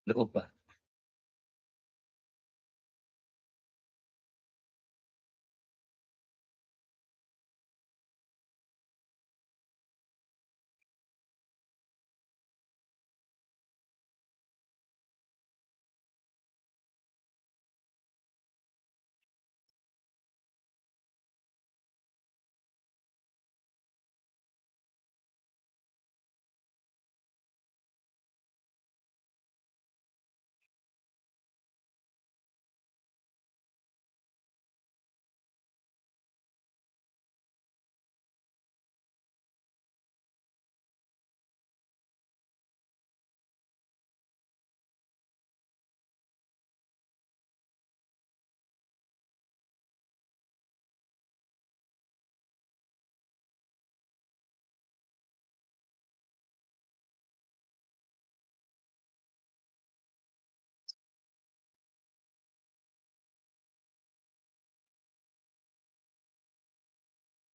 Loob ba?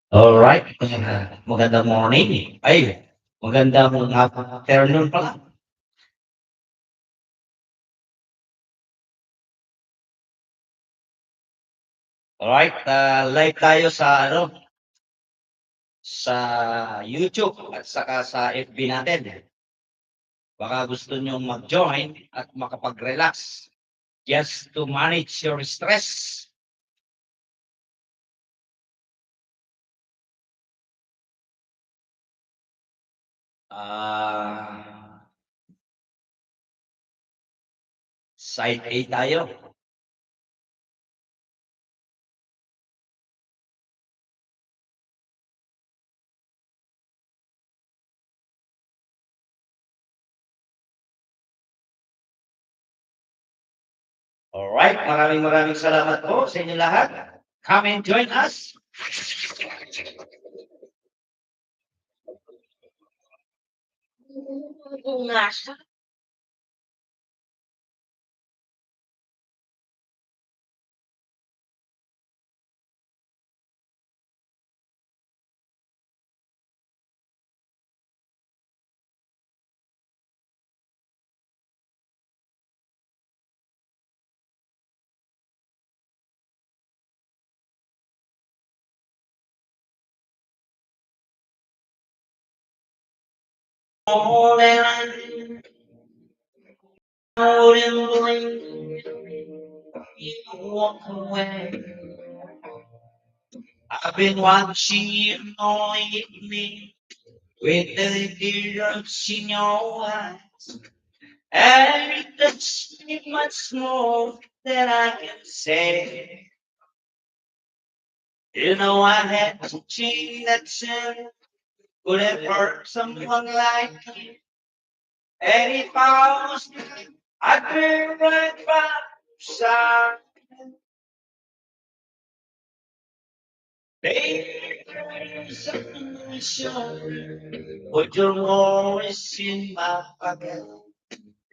Alright, magandang morning. Ay, magandang afternoon pala. Alright, live tayo sa sa YouTube at saka sa FB natin. Baka gusto niyong mag-join at makapag-relax just to manage your stress. Ah, side A tayo. Alright, maraming salamat po sa inyo lahat. Come and join us. I've been watching you lately with the tears in your eyes. And it touched me much more than I can say. You know I had to change that sin. Could have hurt someone like you. And if I was you, I'd be right by your side. Baby, on my shoulder. Put your voice in my pocket.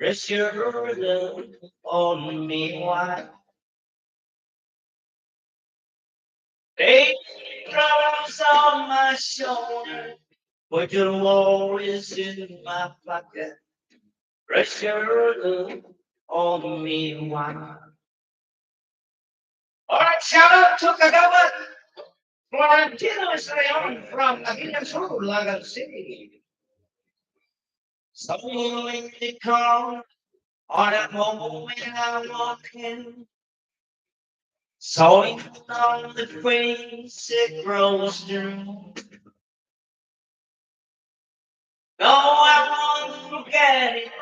Rest your love on me while they drops on my shoulder. Put your worries in my pocket. Rest your love on me while. All right, shout out to Kagawa Florentino Estrellon from Aguilar Sur, Lagan City. Someone in the car on that moment I walk in. Sawing on the face it grows through. No, I won't forget it.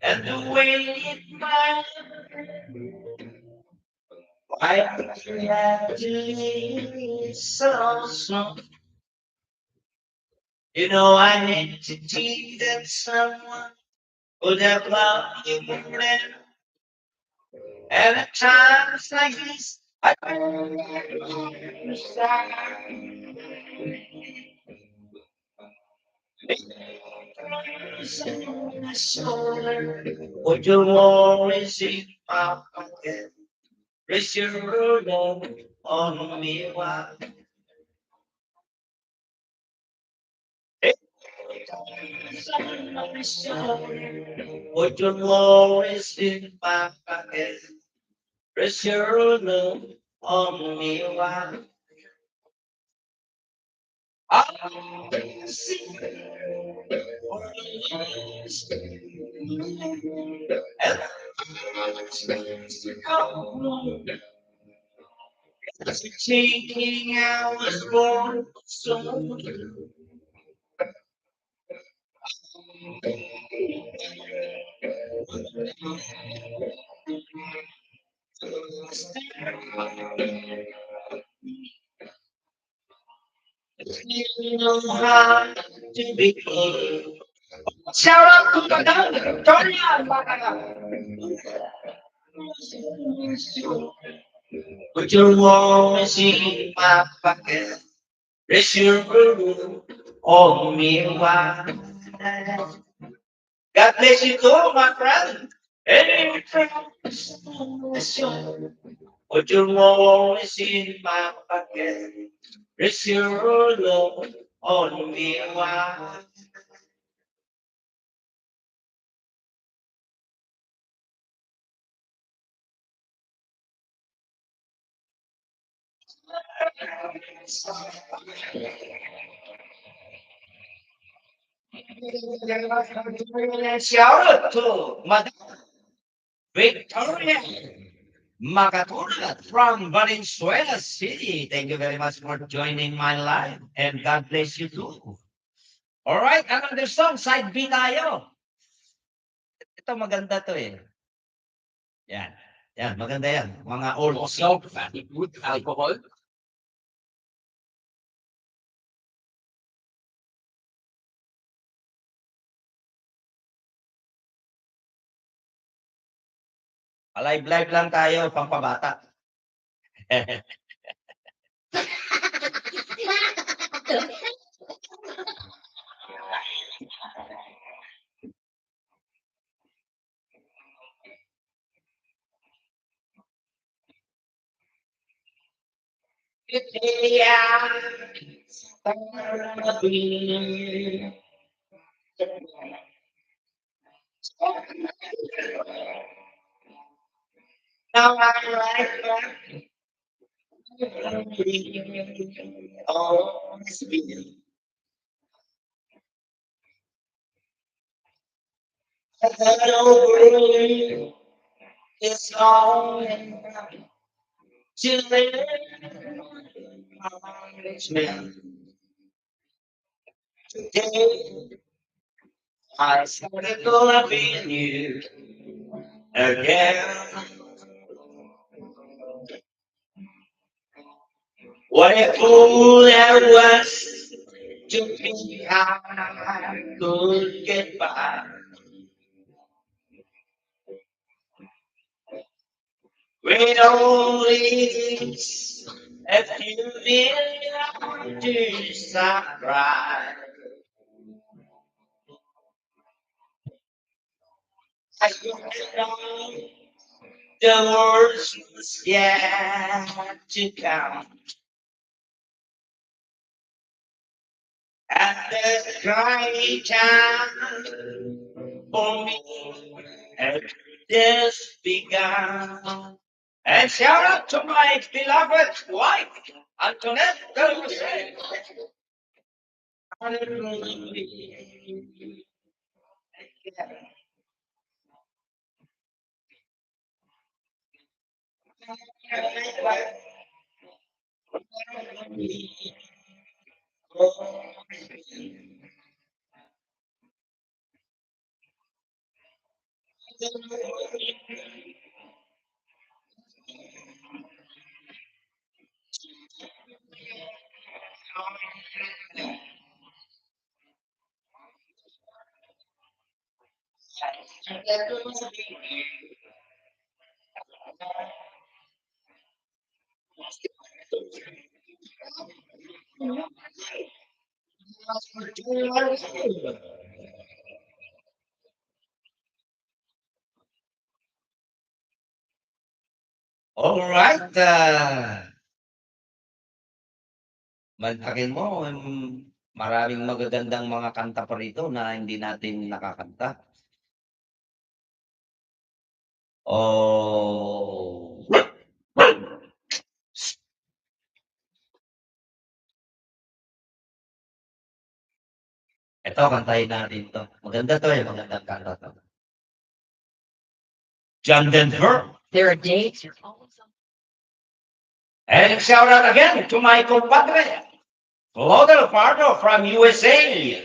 And the way it might. Why I have to leave so soon. You know I hate to think that someone would have loved you more. And at times like this, I feel sad. Put your worries in my pocket. Rest your love on me while it Put your worries in my pocket. Rest your love on me while I'm singing for the taking hours born so you know how to be. Shout out to the dog, put your worries in my pocket. Rest your burden on me while God bless you too, my friend. Any transformation, put your worries in my pocket. Rest your love on me while shout out to Madam Victoria Macatuna from Valenzuela City. Thank you very much for joining my live and God bless you too. Alright, another song, side B tayo. Ito maganda to eh. Yan. Yan, maganda yan. Mga old song. Good alcohol. Alive-live lang tayo, pampabata. Now I'm right back. Hello, it's all children. Today, I started loving you again. What a fool I was to think I could get by with only a few million to surprise. I don't know the words was yet to come. At the right time for me had just begun. And shout out to my beloved wife, Antoinette Delmose. All right. Magpakin mo. Maraming magagandang mga kanta pa rito na hindi natin nakakanta. Oh, eto kantahin natin 'to. Maganda 'to, eh, magandang kanta 'to. John Denver. There are days you're always on. And shout out again to my compadre, Logan Pardo from USA.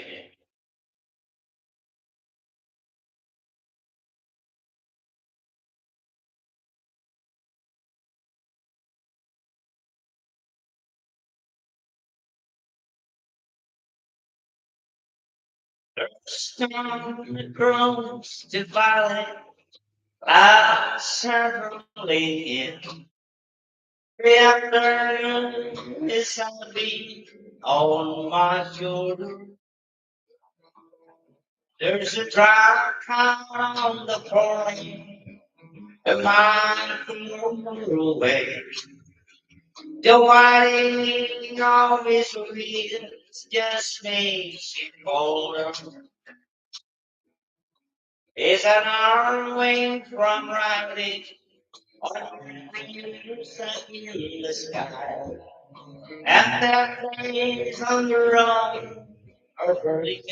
Storm grows to violet, clouds settling in. The afternoon is heavy on my shoulder. There's a dry cloud on the plain, a mile away. The whining of his wheels just makes it colder. It's an hour away from riding on in the sky. And that days on the road are burning.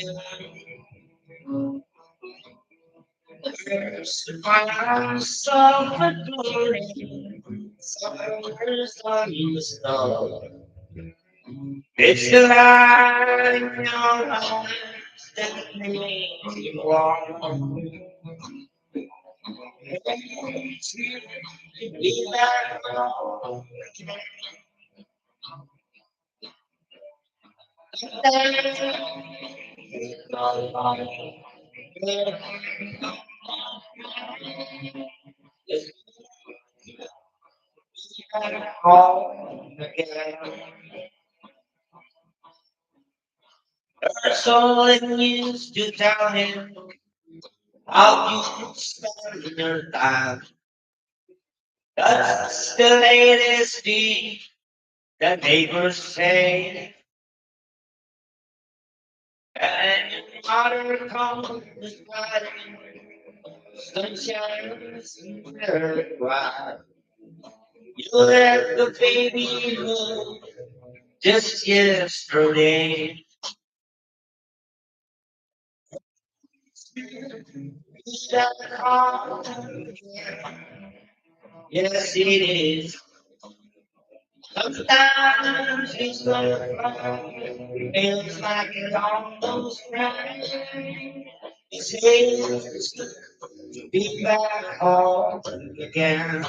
There's the fires of the glory, summers on the snow. It's the light in your eyes that makes me warm. Be back home. Home again. There's only news to tell him how you spend your time. That's the latest thing the neighbors say. And your mother comes riding, sunshine in her cry. You let the baby move just yesterday. That car, yes it is. Sometimes it's like feels like it almost right. It says to be back home again.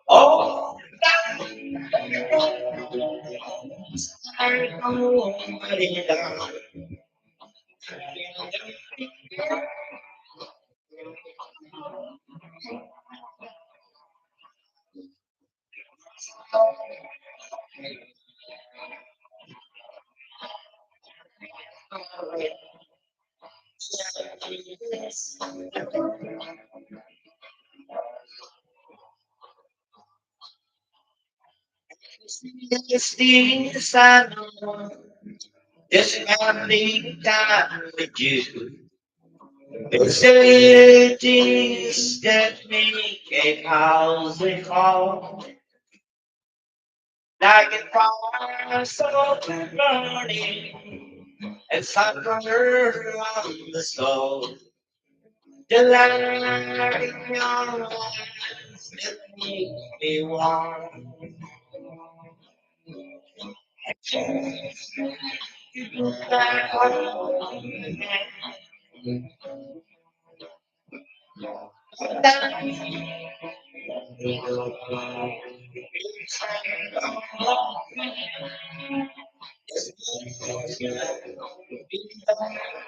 Oh, I know nobody down. It's the sun, just having time with you. It's the little things that make a house we call like a fire so burning and thunder on the stove. The light in your eyes that make me warm. Back home again.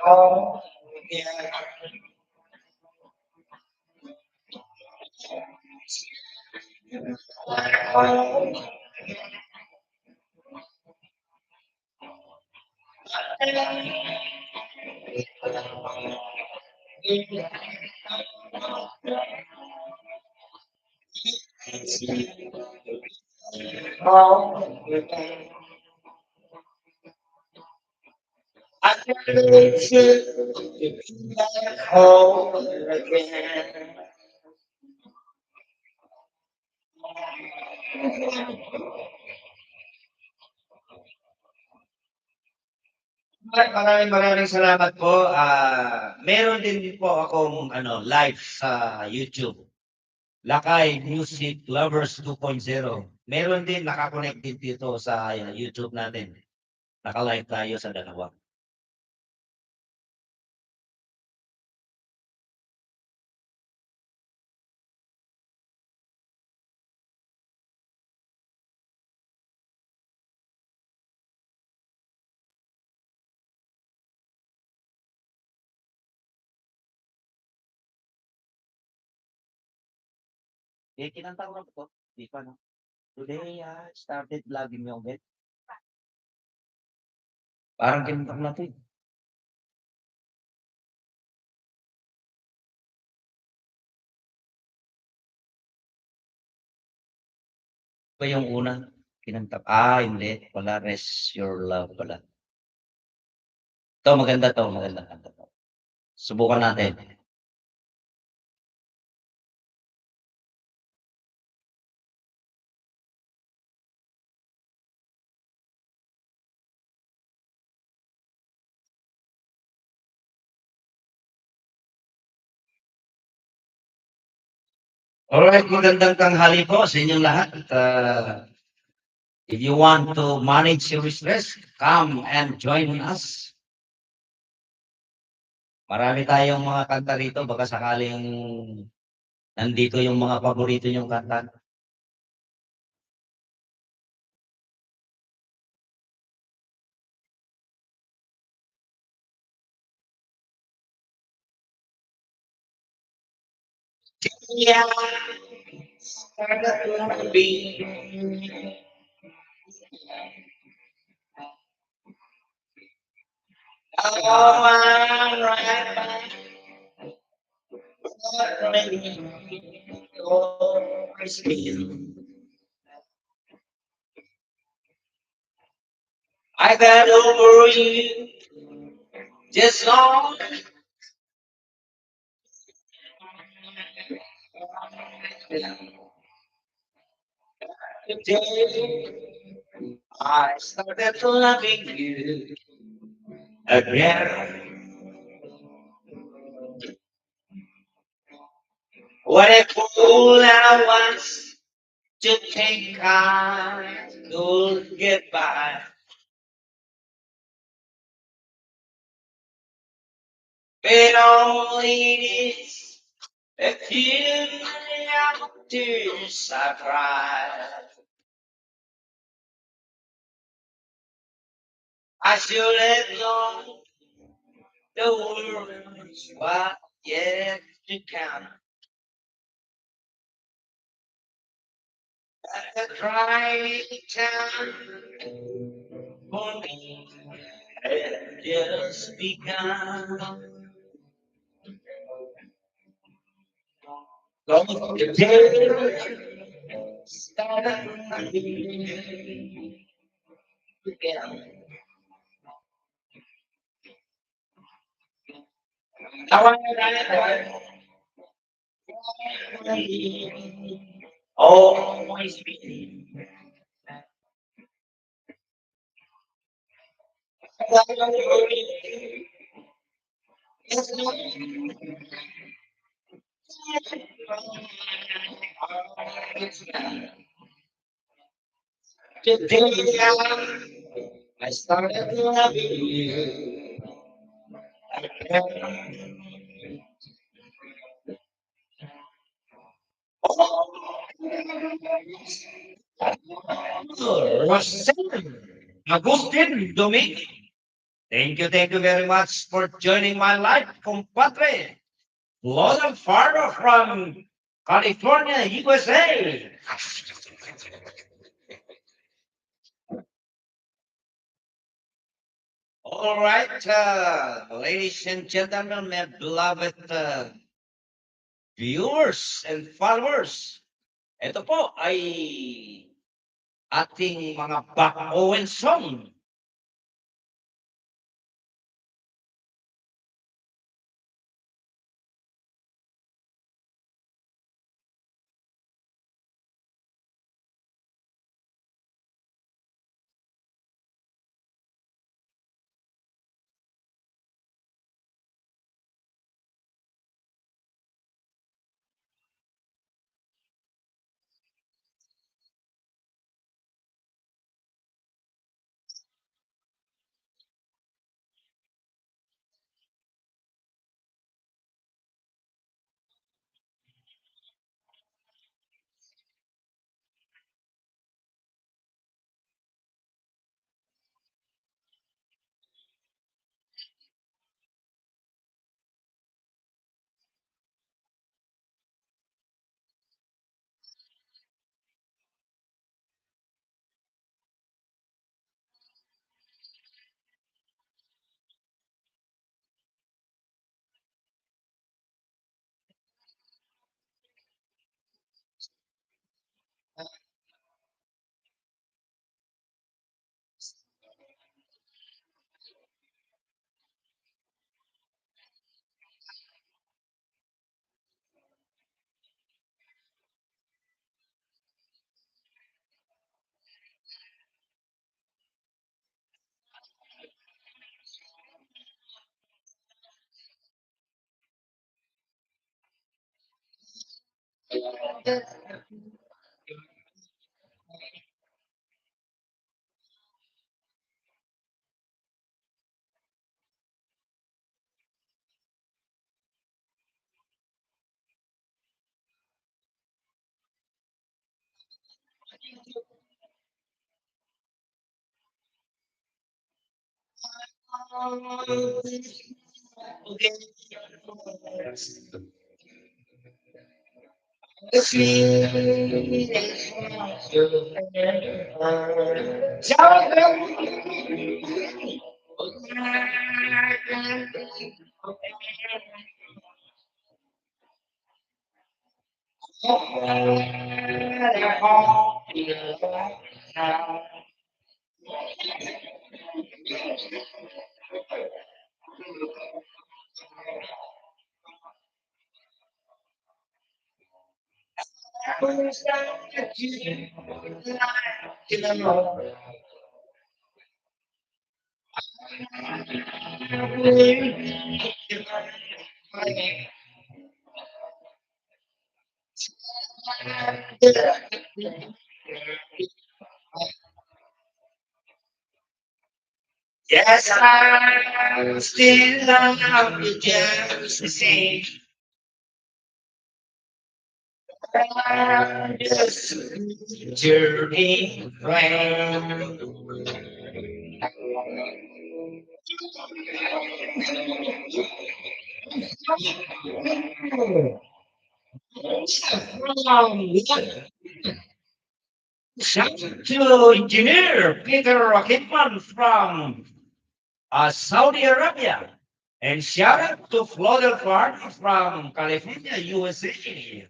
Oh, yeah. Oh, Whole again. Maraming salamat po. Meron din po akong live sa YouTube. Lakay Music Lovers 2.0. Meron din naka-connect din dito sa YouTube natin. Naka-live tayo sa dalawa. Kinanta ko na po. Di pa, no? Today, I started vlogging yung bed. Parang kinanta ko na to, eh. Ba yung una? Kinanta. Hindi. Wala. Rest Your Love pala. Ito, maganda to. Maganda. Maganda to. Subukan natin. Alright, magandang tanghali po sa inyong lahat. If you want to manage your stress, come and join us. Marami tayong mga kanta rito. Baka sakaling nandito yung mga paborito niyong kanta. Yeah, I got over you just long today. I started loving you again. What a fool I was to think I could get by. But all it is a few tears I cried. I should have known the words were yet to come. At the right time for me had just begun. Long the day started again. Now I always be. Today I started loving you. Agustin Domingue. Thank you very much for joining my life, compadre. Lola Fardo from California, USA. All right, ladies and gentlemen, my beloved viewers and followers. Ito po ay ating mga back Owen song. Yes, I still love you just the same. Just journey friend. Shout to engineer Peter Rocketman from Saudi Arabia. And shout out to Flodel Farm from California, USA.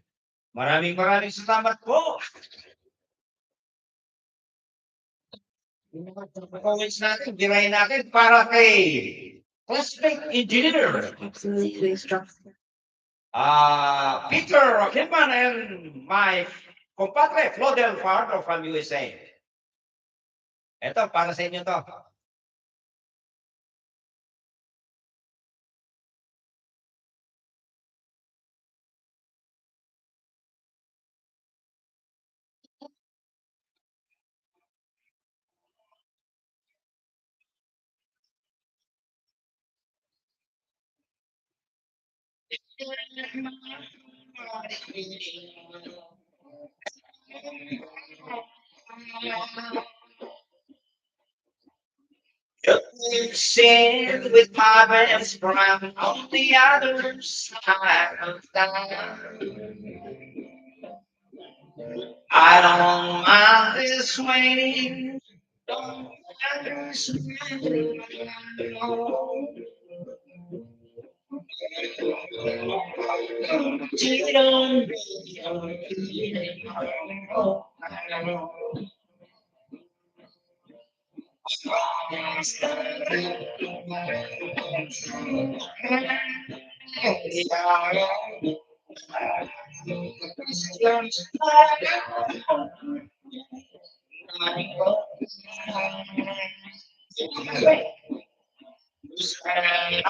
Maraming salamat po. Comments natin, girahin natin para kay Prospect Engineer. Peter Rocketman and my compadre Flodel Farm from USA. Ito, para sa inyo to. Sing with my best friend on the other side of town. I don't mind this waiting. Don't understand.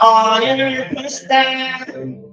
On your stand.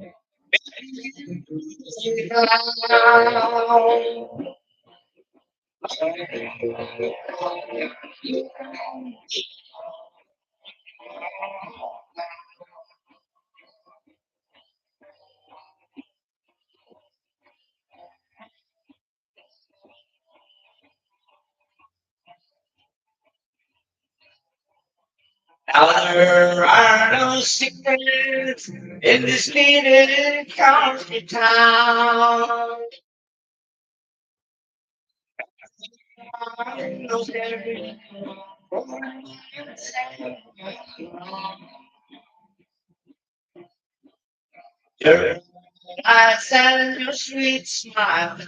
Now there are no secrets in this little country town. Your eyes and your sweet smile.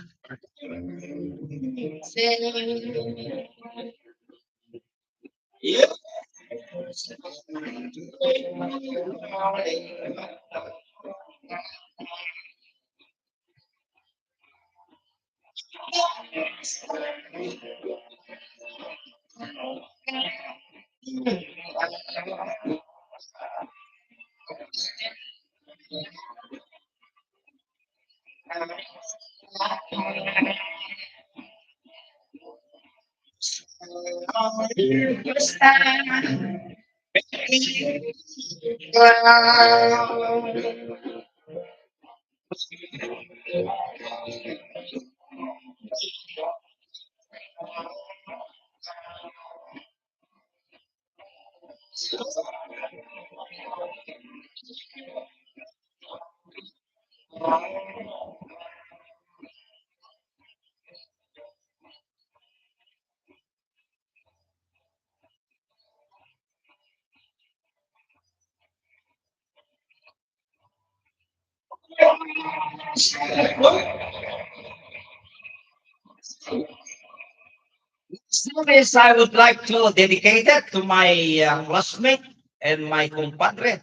Service I would like to dedicate it to my classmate and my compadre,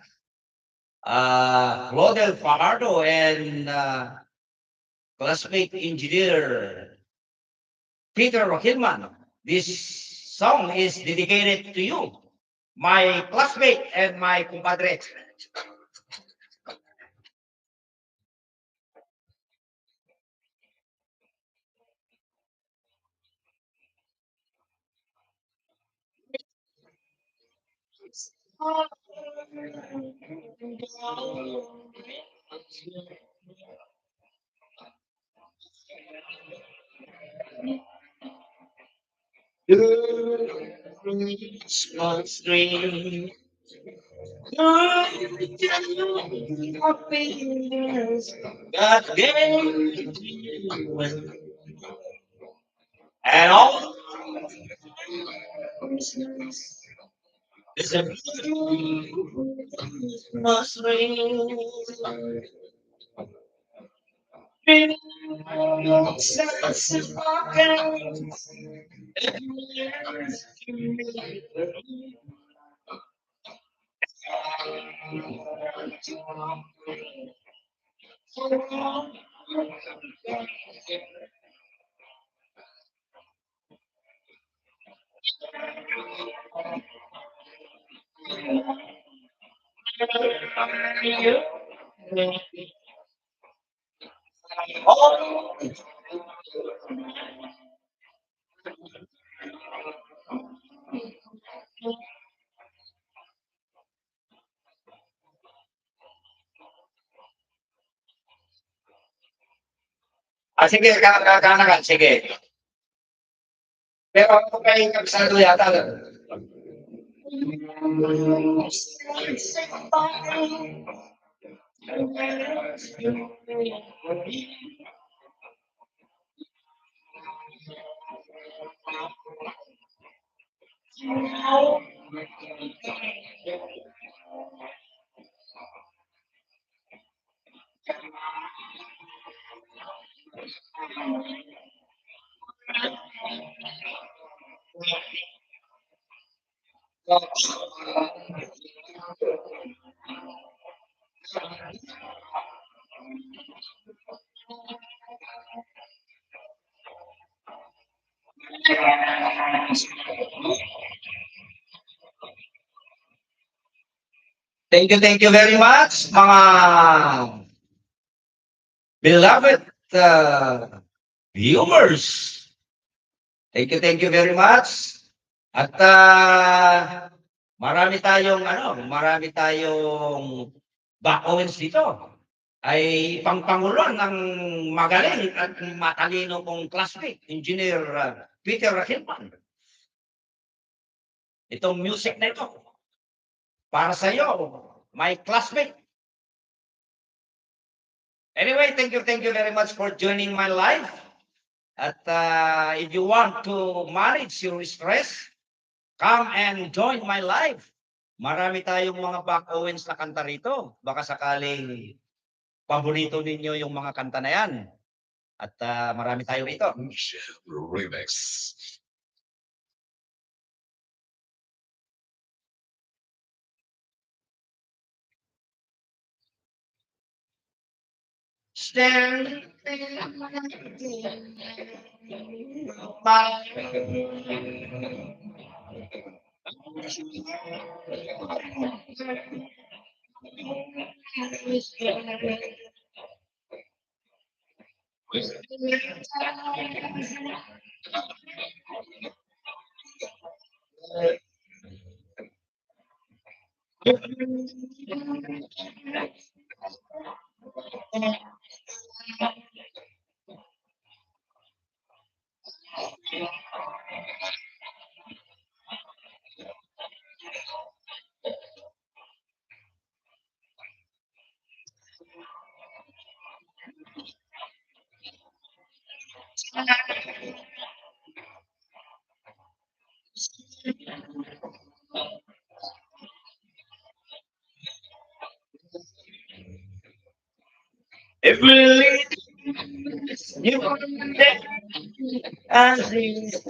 Claudio Fajardo, and classmate engineer Peter Hillman. This song is dedicated to you, my classmate and my compadre. Christmas tree. God gave you and all is a Christmas ring. Sige, kanakan, sige. Pero ako may kabisado yata. Thank you very much, mga beloved viewers. Thank you very much. At marami tayong backowens dito. Ay pangpangulo ng magaling at matalino kong classmate, Engineer Peter Hillman. Itong music na ito, para sa iyo, my classmate. Anyway, thank you very much for joining my live. At if you want to manage your stress, come and join my live. Marami tayong mga back owens na kanta rito. Baka sakaling paborito ninyo yung mga kanta na yan. At marami tayo rito. Remix. Stand It really you as is.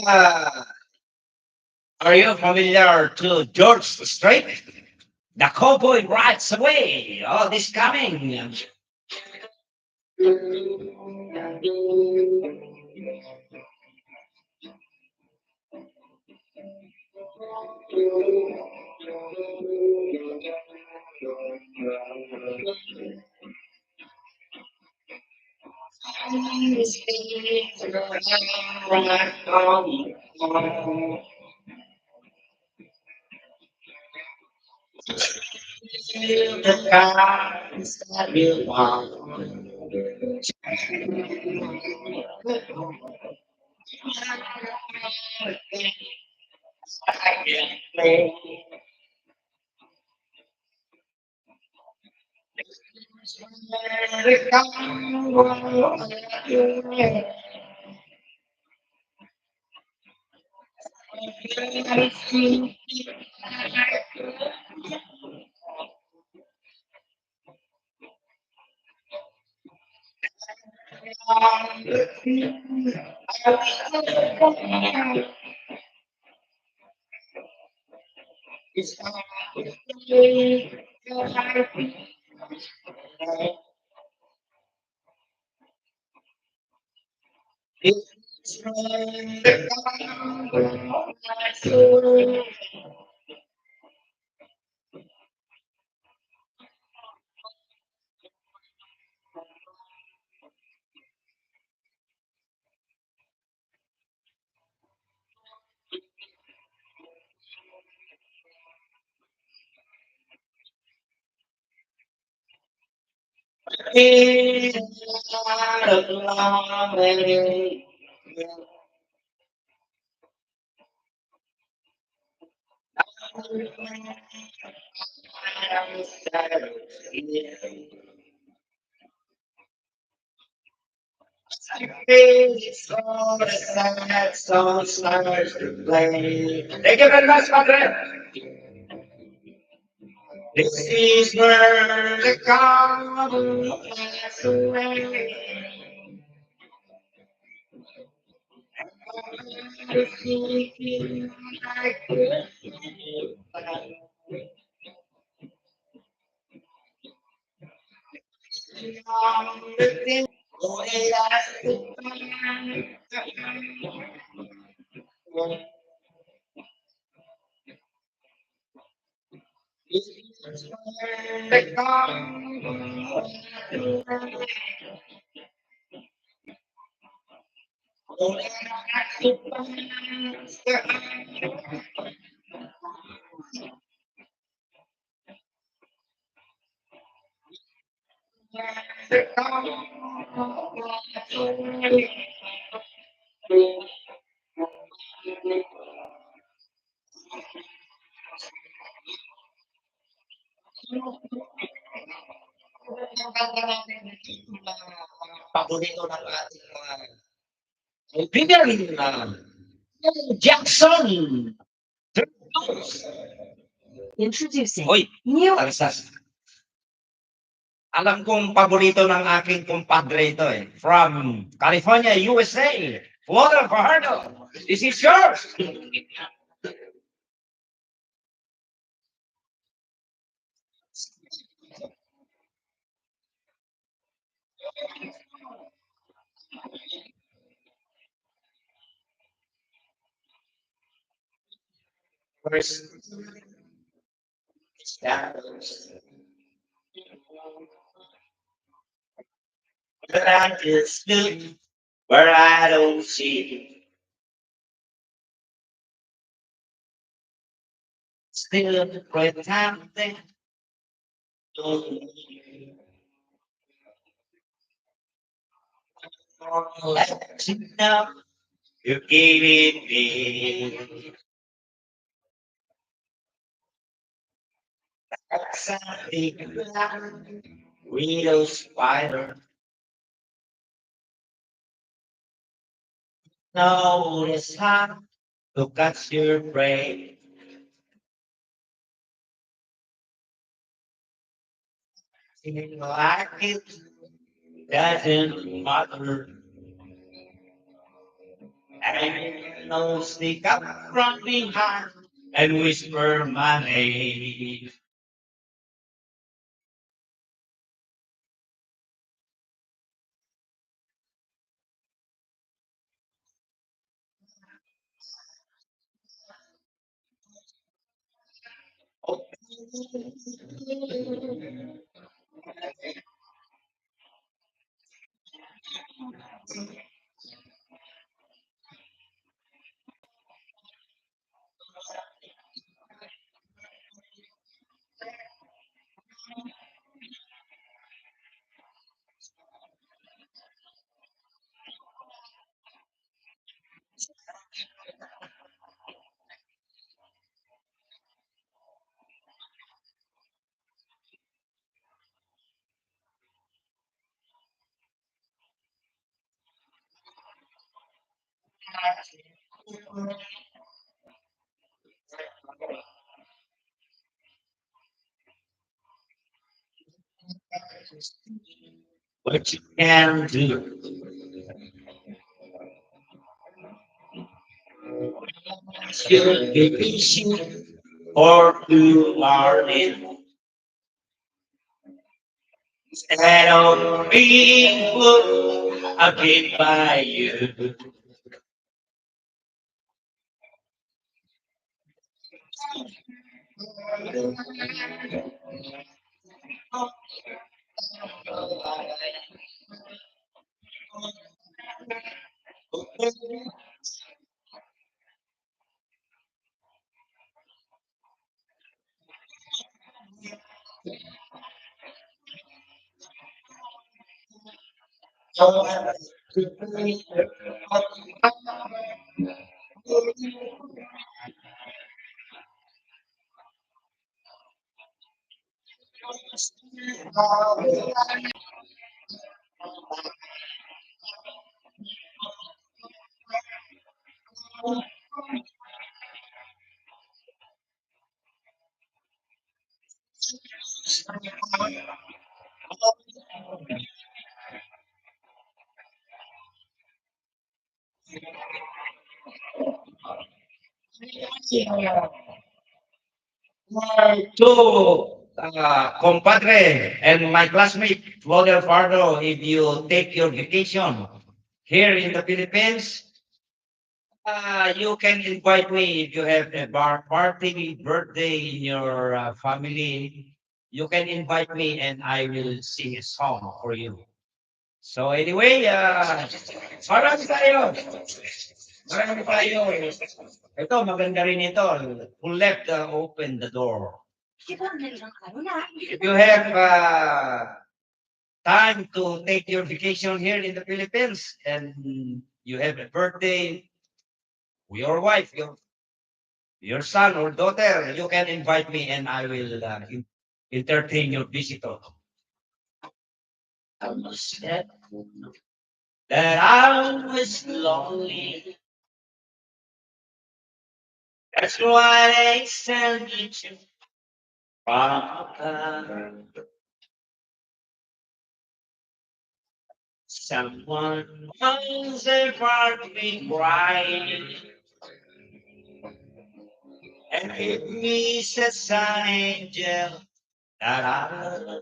Uh, are you familiar to George Strait? The cowboy rides away. Oh, this coming. Thank you very much, Padre. This is where the cowboy rides away. Paborito ng ating mga kaibigan, Jackson. Introducing Hoy, new Tarsas. Alam kong paborito ng aking kumpadre ito eh. From California, USA. Walter Fajardo. This is yours. First, shadows. But I just look where I don't see. Still pretending. Let you know you gave it me. Something like widow spider. Notice how to catch your prey. Seem like it doesn't matter. And no sneak up from behind and whisper my name. What you can do. Should be patient or you are in. Instead of being put again by you. To compadre and my classmate, Walter Fardo, if you take your vacation, here in the Philippines, you can invite me if you have a party, birthday in your family. You can invite me and I will sing a song for you. So anyway, marami tayo. Marami tayo. Ito, maganda rin ito. Who left open the door. If you have time to take your vacation here in the Philippines and you have a birthday, your wife, your son or daughter, you can invite me and I will entertain your visitor. I must admit that I was lonely. That's why they sent me to Papa. Someone once brought me right and gave me as an angel that I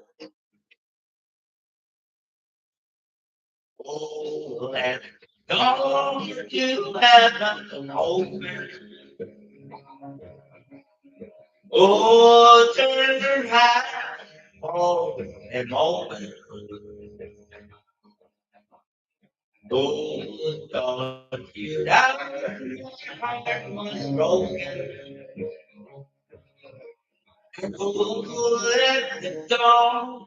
oh, let go to heaven open. Oh, turn your heart for a moment. Oh, don't you down, my heart was broken. Oh, let the dawn.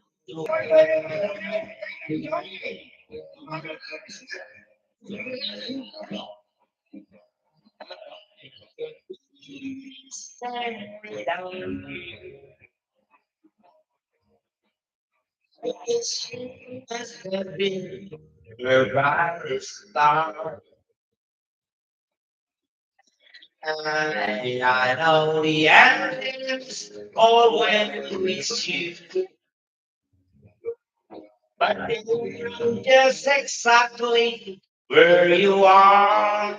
Stand down. It's as the been the brightest star. I know the end is always you, but they know just exactly where you are.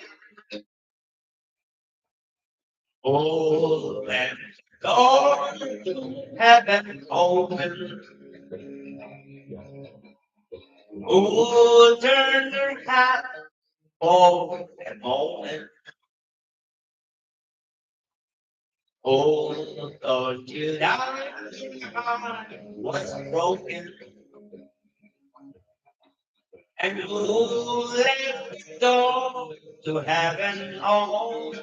Oh, let go to heaven open. Oh, turn your hat for a moment. Oh, don't you die? Was broken and oh, let it go to heaven. Oh,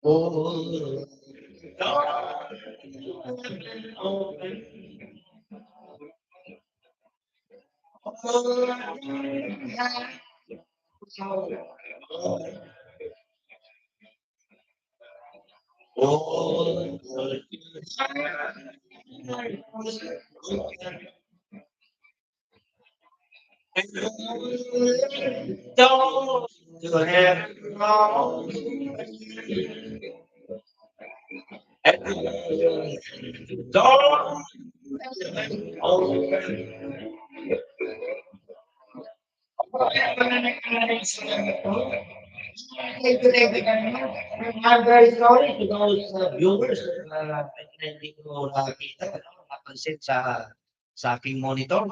oh, God, open. Oh, to heaven. Oh, don't I'm very sorry to those viewers na hindi ko nakita, napansin sa aking monitor.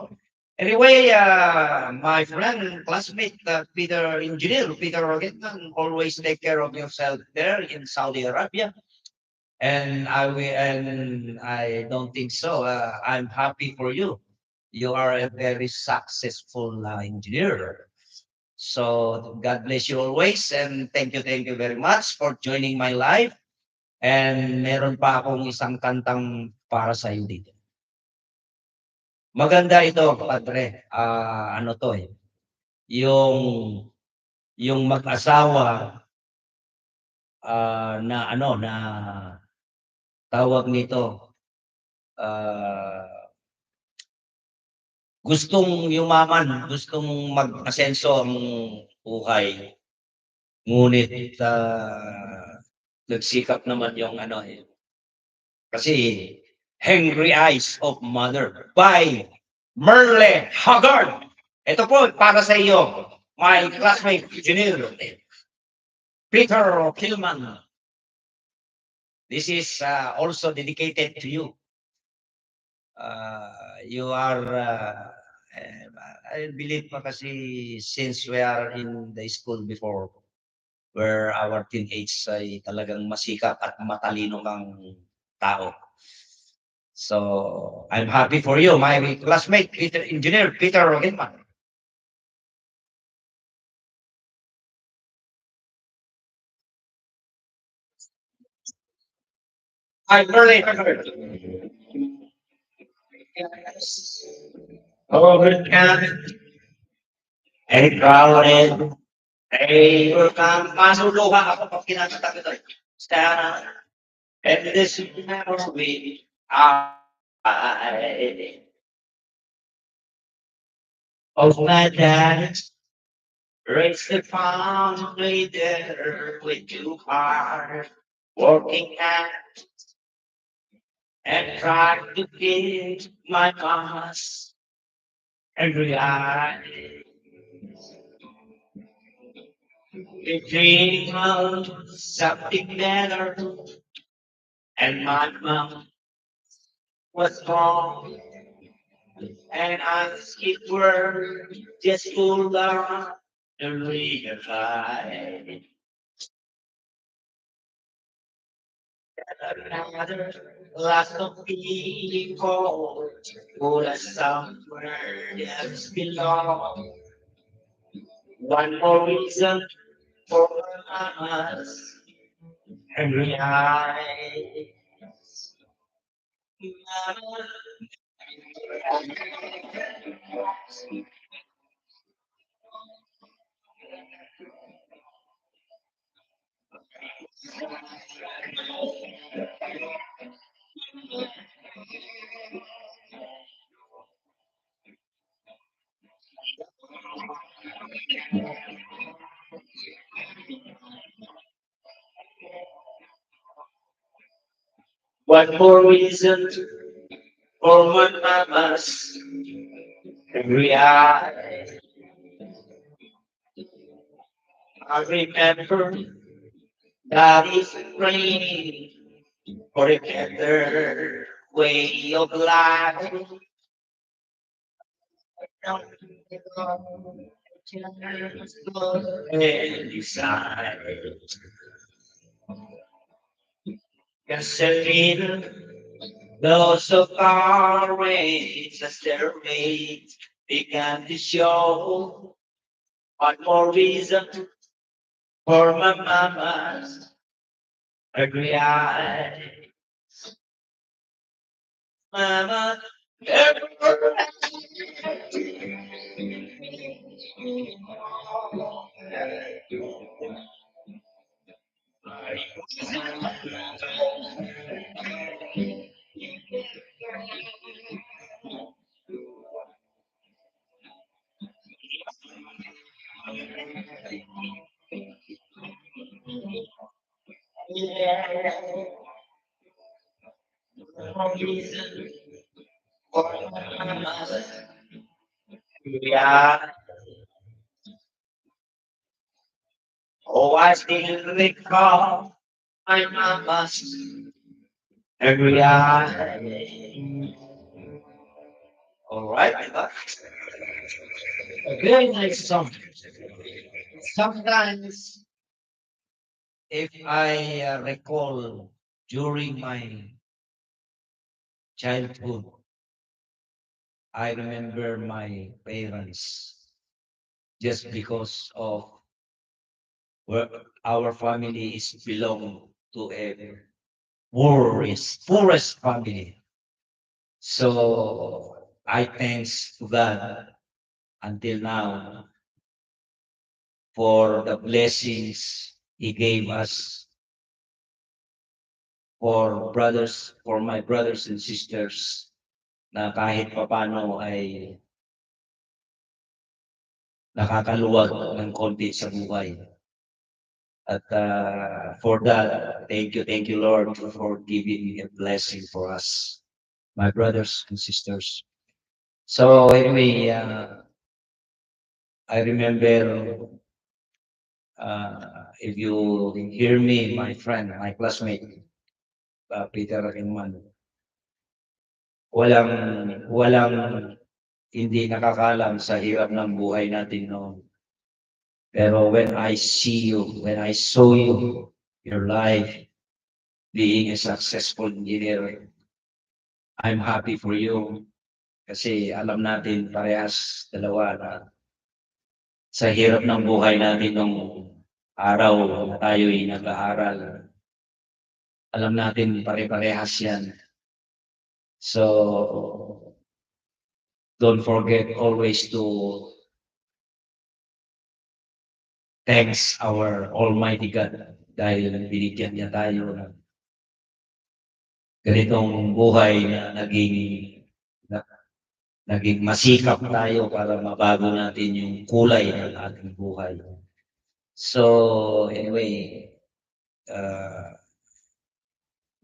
Anyway, my friend and classmate, Peter Engineer, Peter Rogetan, always take care of yourself there in Saudi Arabia. And I don't think so. I'm happy for you. You are a very successful engineer. So God bless you always and thank you very much for joining my life. And meron pa akong isang kantang para sa iyo dito. Maganda ito, Padre. Ano to eh, yung yung mag-asawa na ano na tawag nito, ah, gustong yumaman, gustong mag-asenso ang buhay. Ngunit nagsikap naman yung ano eh, kasi Hungry Eyes of Mother by Merle Haggard. Ito po para sa iyo, my classmate engineer, Peter Kilman. This is also dedicated to you. You are I believe pa kasi since we are in the school before, where our teenage ay talagang masikap at matalino kang tao. So, I'm happy for you, my classmate, Peter Engineer Peter Rogenman. I'm really honored. Overcome and crowded. Overcome. Masuluha ako pag kinakanta ko ito. Stand and this memory. I of my dad raised the family there with two hard working hands and tried to feed my mamas every eye. The dream of something better, and my mom was wrong, and I skipped work just to learn and realize another lots of people who are somewhere else belong. One more reason for us and realize. One more reason for my mamas and realize. I remember that is praying for a better way of life. And decide, considering those of our race as their race began to show. One more reason for my mamas agree I. Mama, yeah, one more reason for my mamas agree I. Oh, I still recall my mamas agree I. All right, I got a very nice song. Sometimes, if I recall during my childhood, I remember my parents just because of where our family is belong to a poorest family. So I thanks to God until now for the blessings He gave us for my brothers and sisters na kahit papaano ay nakakaluwag ng konti sa buhay. At for that, thank you, Lord, for giving a blessing for us, my brothers and sisters. So anyway, I remember, if you hear me, my friend, my classmate, Peter Inman, walang hindi nakakaalam sa hirap ng buhay natin noon. Pero when I saw you, your life being a successful engineer, I'm happy for you. Kasi alam natin parehas dalawa na sa hirap ng buhay natin nung araw na tayo'y nag-aaral, alam natin pare-parehas yan. So, don't forget always to thanks our Almighty God dahil binigyan niya tayo ng ganitong buhay na na, naging masikap tayo para mabago natin yung kulay ng ating buhay. So, anyway, uh,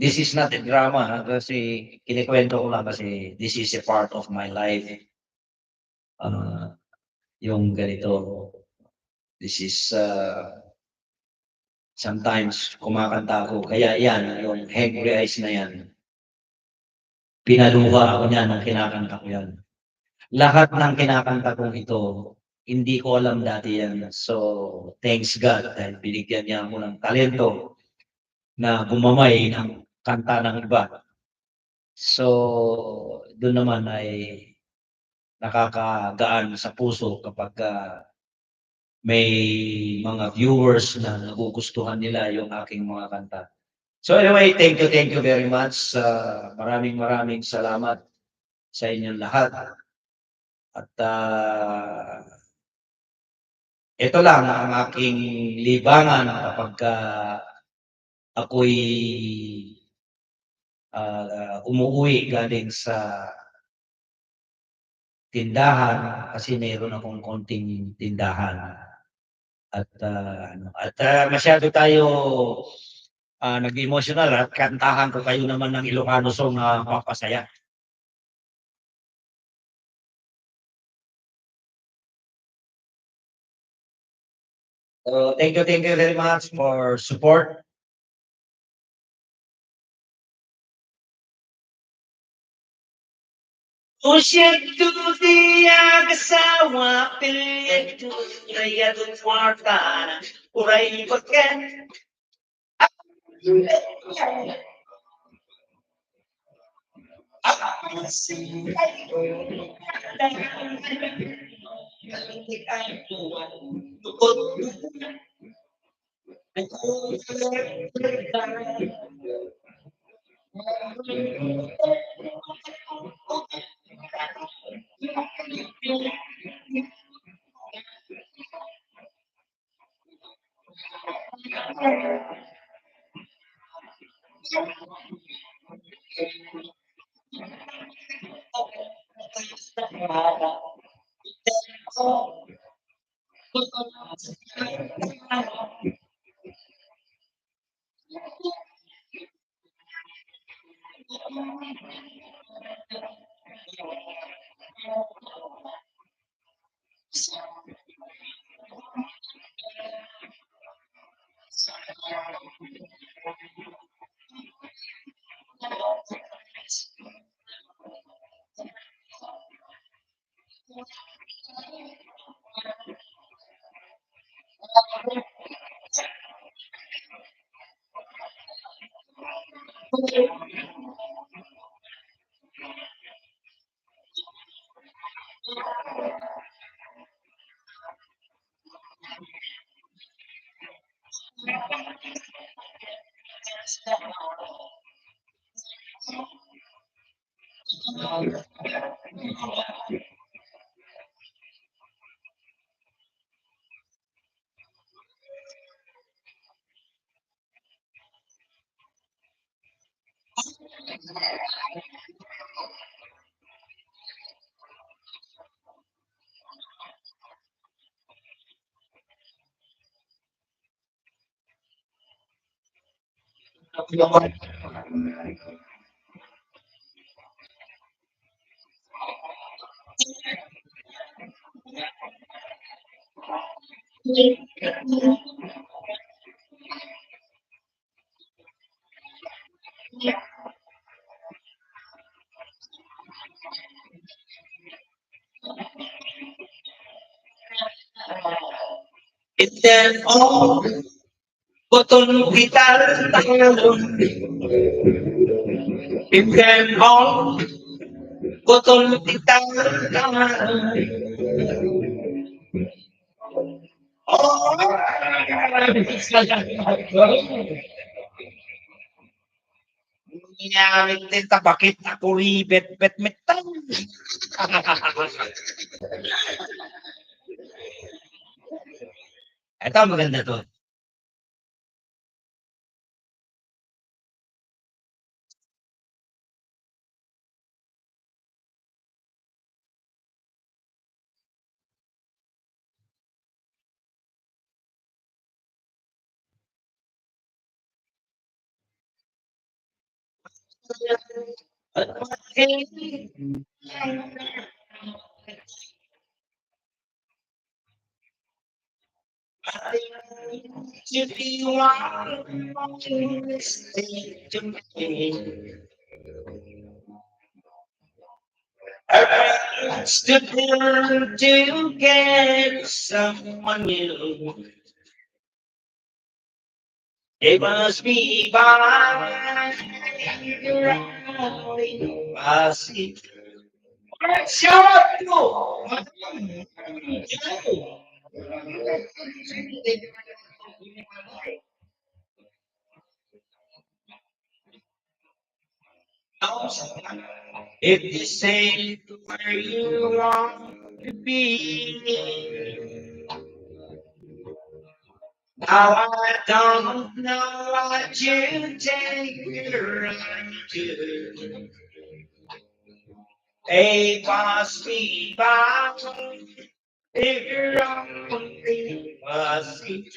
this is not a drama ha, kasi kinikwento ko lang kasi this is a part of my life. Uh, yung ganito, this is sometimes kumakanta ako. Kaya yan, yung Hungry Eyes na yan, pinaluha ako niyan nung kinakanta ko yan. Lahat ng kinakanta kong ito, hindi ko alam dati yan. So, thanks God dahil binigyan niya ako ng talento na gumamay ng kanta ng iba. So, doon naman ay nakakagaan sa puso kapag may mga viewers na nagugustuhan nila yung aking mga kanta. So anyway, thank you very much. Maraming salamat sa inyong lahat. At ito lang ang aking libangan kapag ako'y umuwi galing sa tindahan kasi meron akong konting tindahan. Masyado tayo nag-emotional at kantahan ko kayo naman ng Ilocano song na papasaya. So thank you very much for support. Usyento di agasawa, pilyento, rayadong kwarta, uray bagen. then all button guitar talon. Then all button guitar talon. Oh, Nyamit din bakit ako ribet bet metang. Ito maganda to. If you want to stay to me, to get someone new. It must be by I see. Shut up! If you say where you want to be, now I don't know what you take me right to. A pass me by if you're only was it.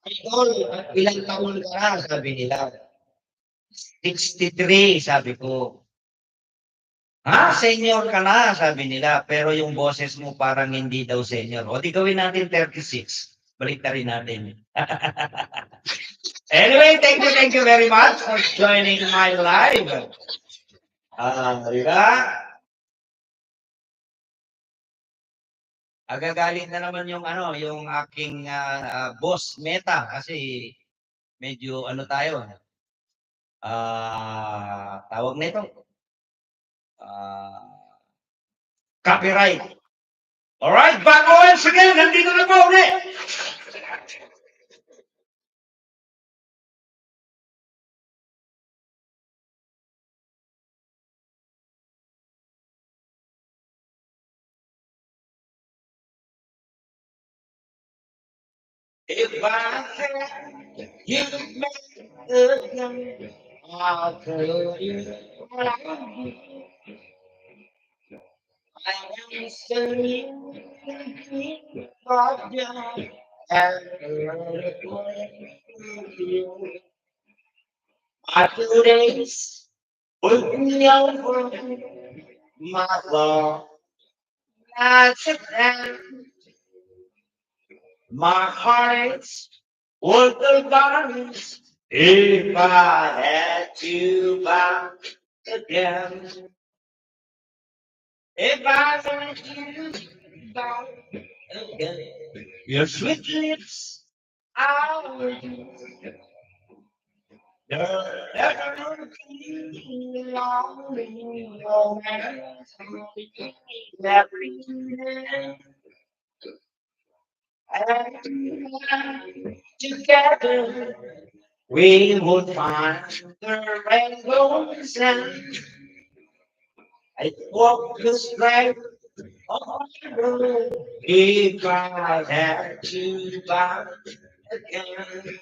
Idol, ilang taon ka na? Sabi nila. 63, sabi ko. Ha? Senior ka na, sabi nila. Pero yung boses mo parang hindi daw senior. O di gawin natin 36. Balik na rin natin. Anyway, thank you very much for joining my live. Di ba? Agagalit na naman yung ano, yung aking boss Meta kasi medyo ano tayo. Tawag nito. Copyright. Alright, back once again, nandito na po ulit. If I had you make again, I'll tell you what I am saying. But you my 2 days will be over. My love, that's it. My heart's worth the diamonds. If I had to buy again, if I had to buy again, your sweet lips, I would never lonely romance every day. And together we would find the rainbows and I walk the straight on the road if I had to back again.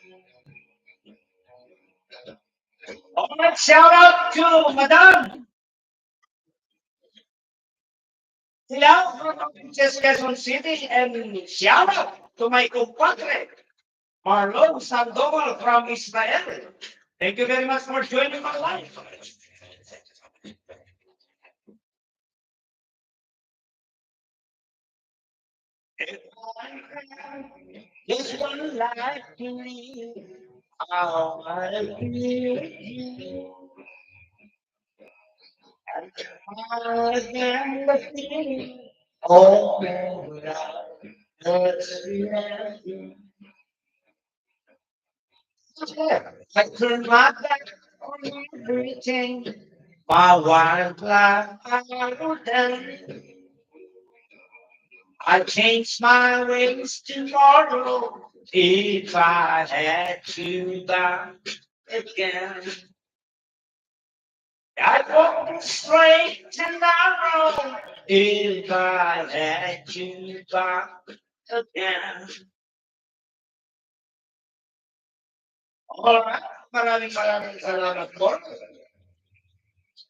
All right, shout out to Madam Hilaw from Quezon City and shout out to my compadre Marlon Sandoval from Israel. Thank you very much for joining my life. Just one life to live. How I feel you. And I can the feeling. Oh, that's I turn my back on everything. My wild life I would end. I change my ways tomorrow if I had to back again. I'd walk straight and narrow if I had to back again. Alright, maraming salamat po.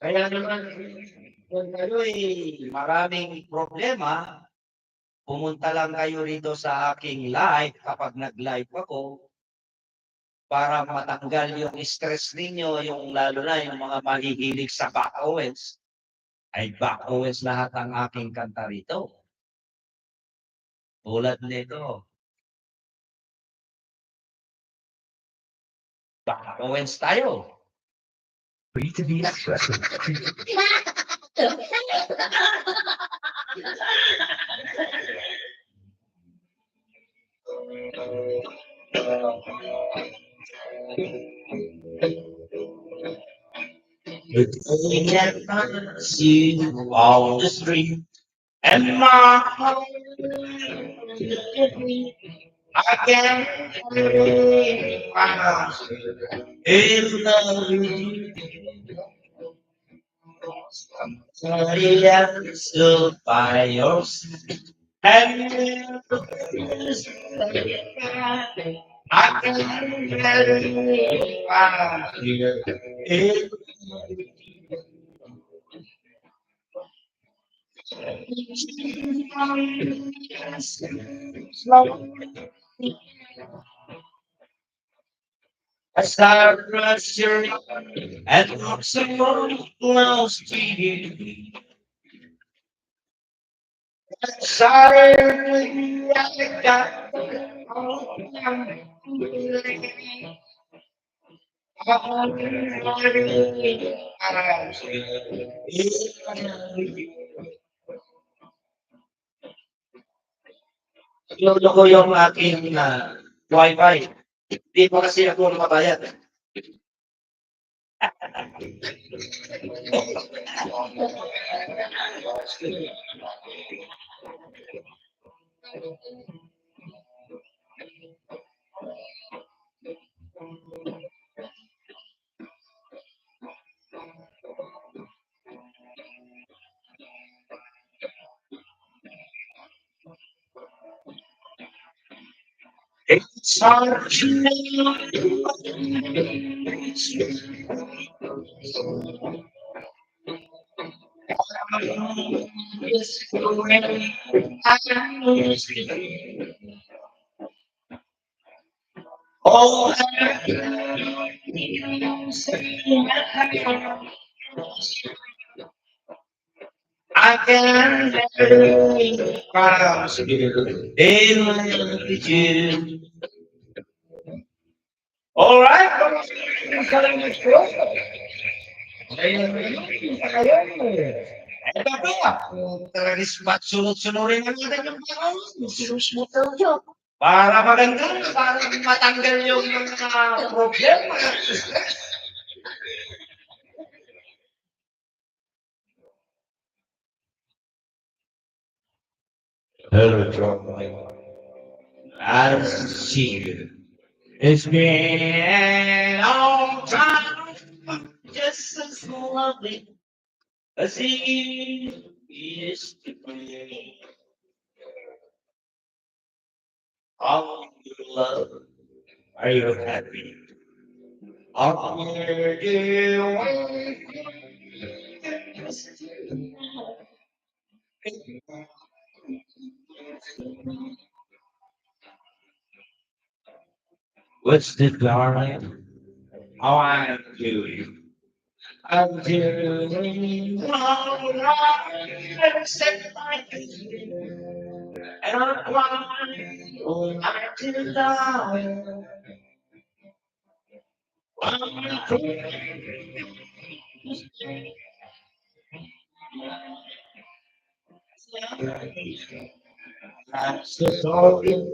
Kaya naman, kung kayo'y maraming problema, pumunta lang kayo rito sa aking live kapag nag-live ako para matanggal yung stress ninyo, yung lalo na yung mga mahihilig sa back owens. Ay back owens lahat ang aking kanta rito. Tulad nito, back owens tayo. Free to be expressive. The day that finds you on the street and my heart I can't believe I'm in love with you. Somebody else stood by your side. And I can't believe I'm here. In as I rush your and look so close to you. Sorry, I got all Lolo ko yung aking wifi. Di pa kasi ako nakabayad. It's hard to Oh, I can never promise you in love with you. All right, ito pa. Talagang sunod-sunurin na natin yung panahon. Para maganda, para matanggal yung mga problema. Hello, Joy. I see you. It's been a long time. Just as lovely as it used to be. All you love, are you happy? Are you what's the darling? How I'm doing? I'm doing all right, except my and I'm crying all night till dawn. I'm so sorry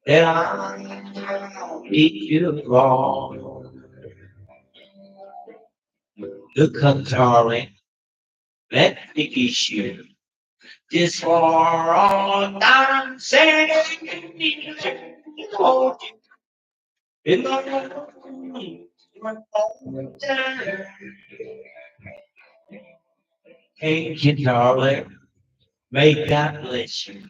that I did you wrong. Look up, darling, let me issue this for all time saying in the thank you, darling. May God bless you.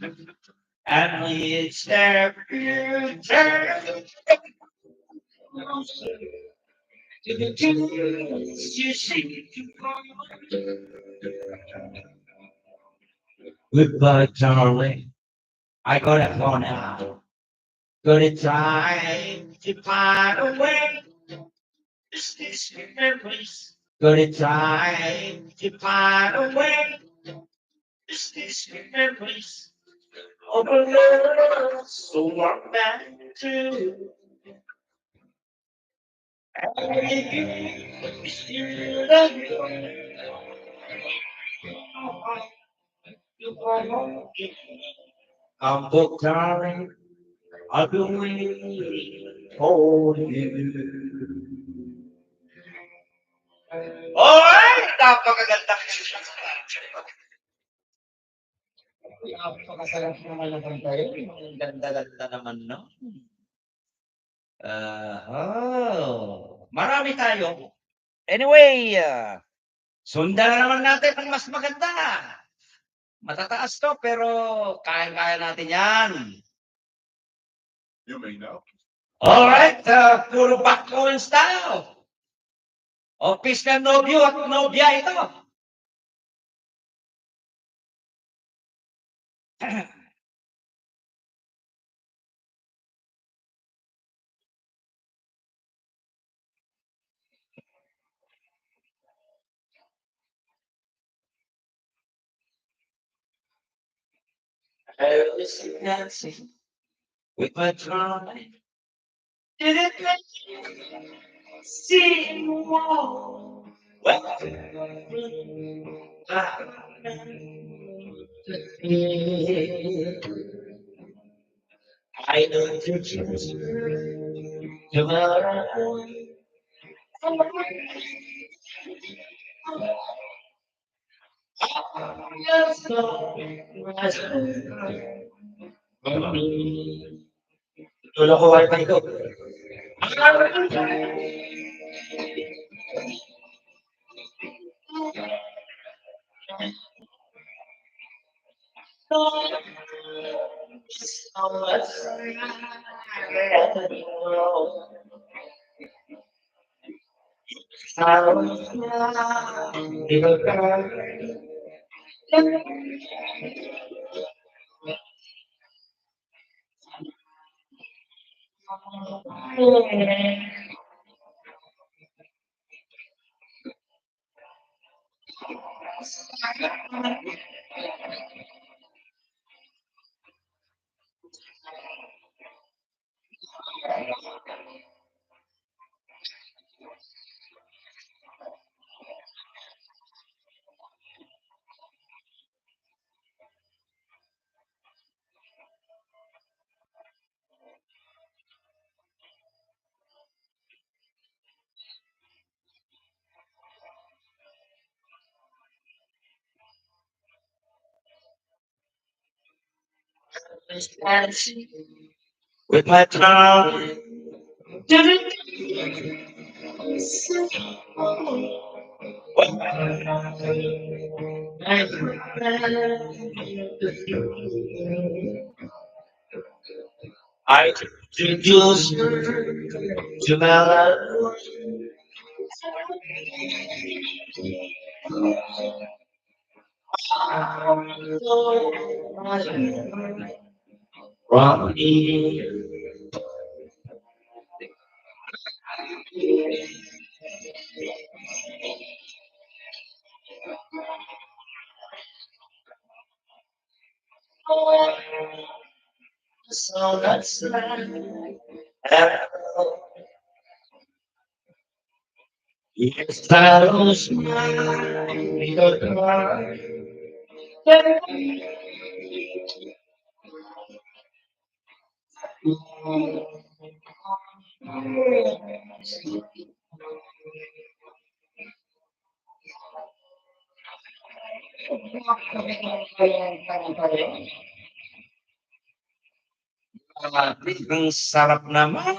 And it's their future. You see, goodbye, darling. I gotta go now. Gonna try to find a way. This memories. Gonna try to find a way. This memories. Of a love so I'm back to. I still love you. But darling, I've been waiting for you. Alright! Napakaganda. Napakasarap naman ng kanta yun. Ang ganda-ganda naman, no? Marami tayo. Anyway, sundan na naman natin ang mas maganda. Matataas to, pero kaya-kaya natin yan. You may know. Alright, puro backbone style. Office ng nobyo at nobya ito. I was dancing with my drum. Didn't make you see you wall. Well, I know you choose tomorrow. Tulong ko wifi ko. with my tongue. I introduce to my love. From me. So that's yes, shadows ang sarap naman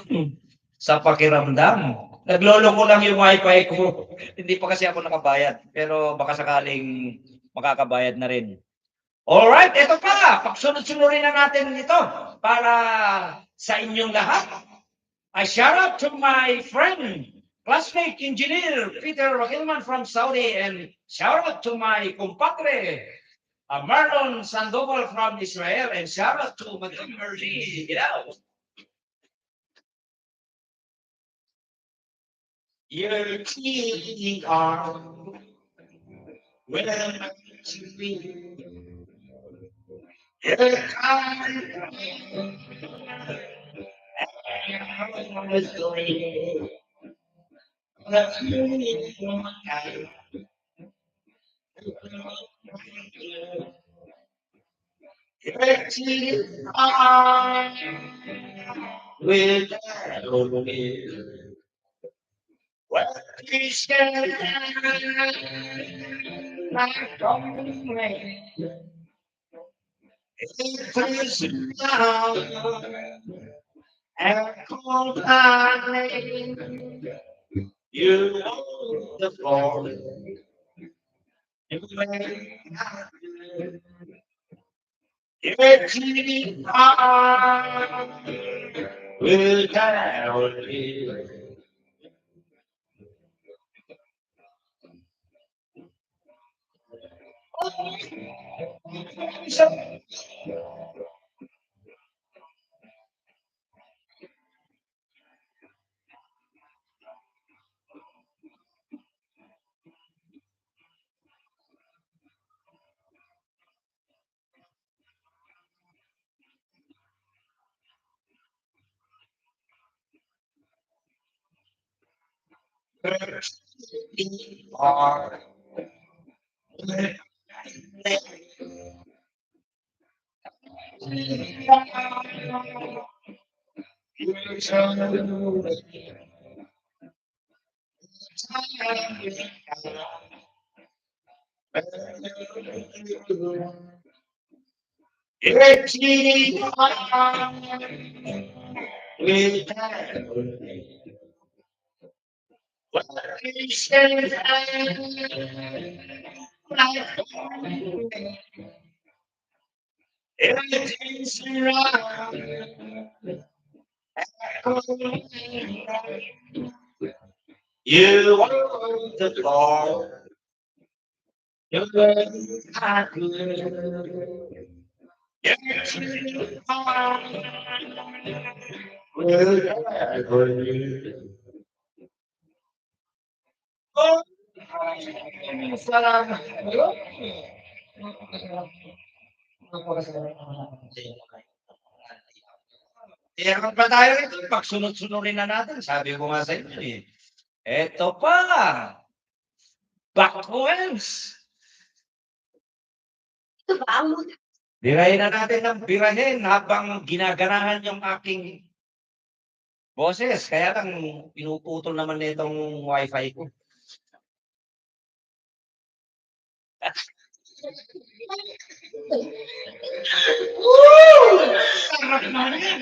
sa pakiramdam. Nagloloko lang yung wifi ko. Hindi pa kasi ako nakabayad, pero baka sakaling makakabayad na rin. Alright, eto pa. Pagsunod-sunurin na natin ito para sa inyong lahat. I shout out to my friend, classmate, engineer, Peter Rohilman from Saudi, and shout out to my compadre, Marlon Sandoval from Israel, and shout out to Madam Merly. Your key arm will to be your kind was going. Your key arm will well, you stand like don't rain. It is now and cold time. You on the floor. Your key arm will down. Are Your will everything's around. You are the Lord. Your way I could. Yes, you are. Wherever you go. Meron pa tayo rito, pagsunod-sunurin na natin. Sabi ko nga sa inyo eh. Eto pa, backwards. Birahin na natin ng birahin habang ginaganahan yung aking boses. Kaya lang, pinuputol naman nitong wifi ko. Woo! Sarap naman yan.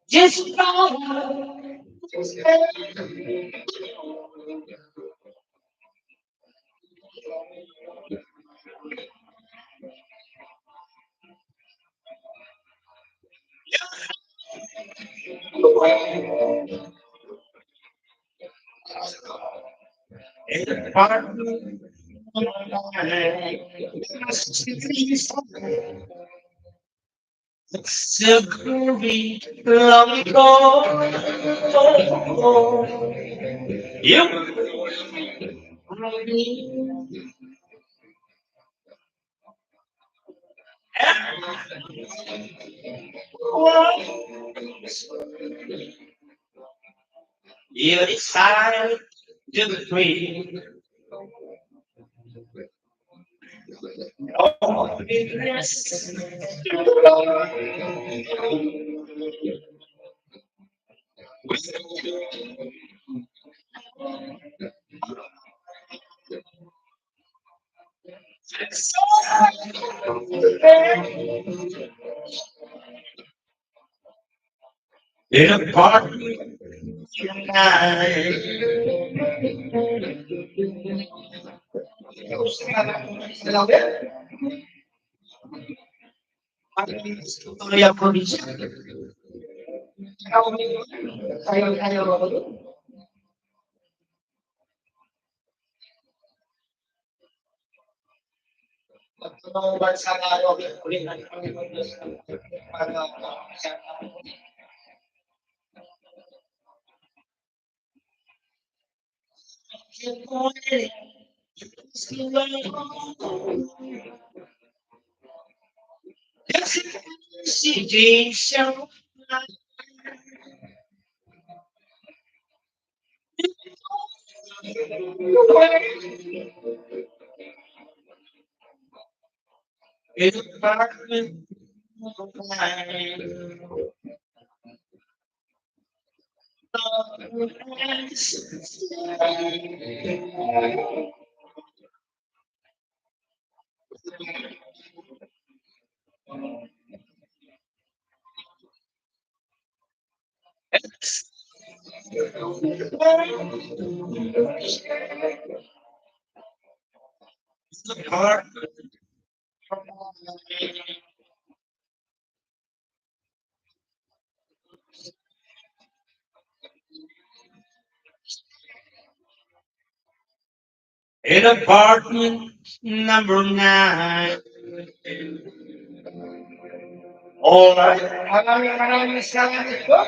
Just follow. Security, long ago, you you decided to be free. Oh, yes. In a park tonight. Tuloy ang probinsya. Situation. In a park tonight. Park. In apartment number 9. All right. Maraming salamat po.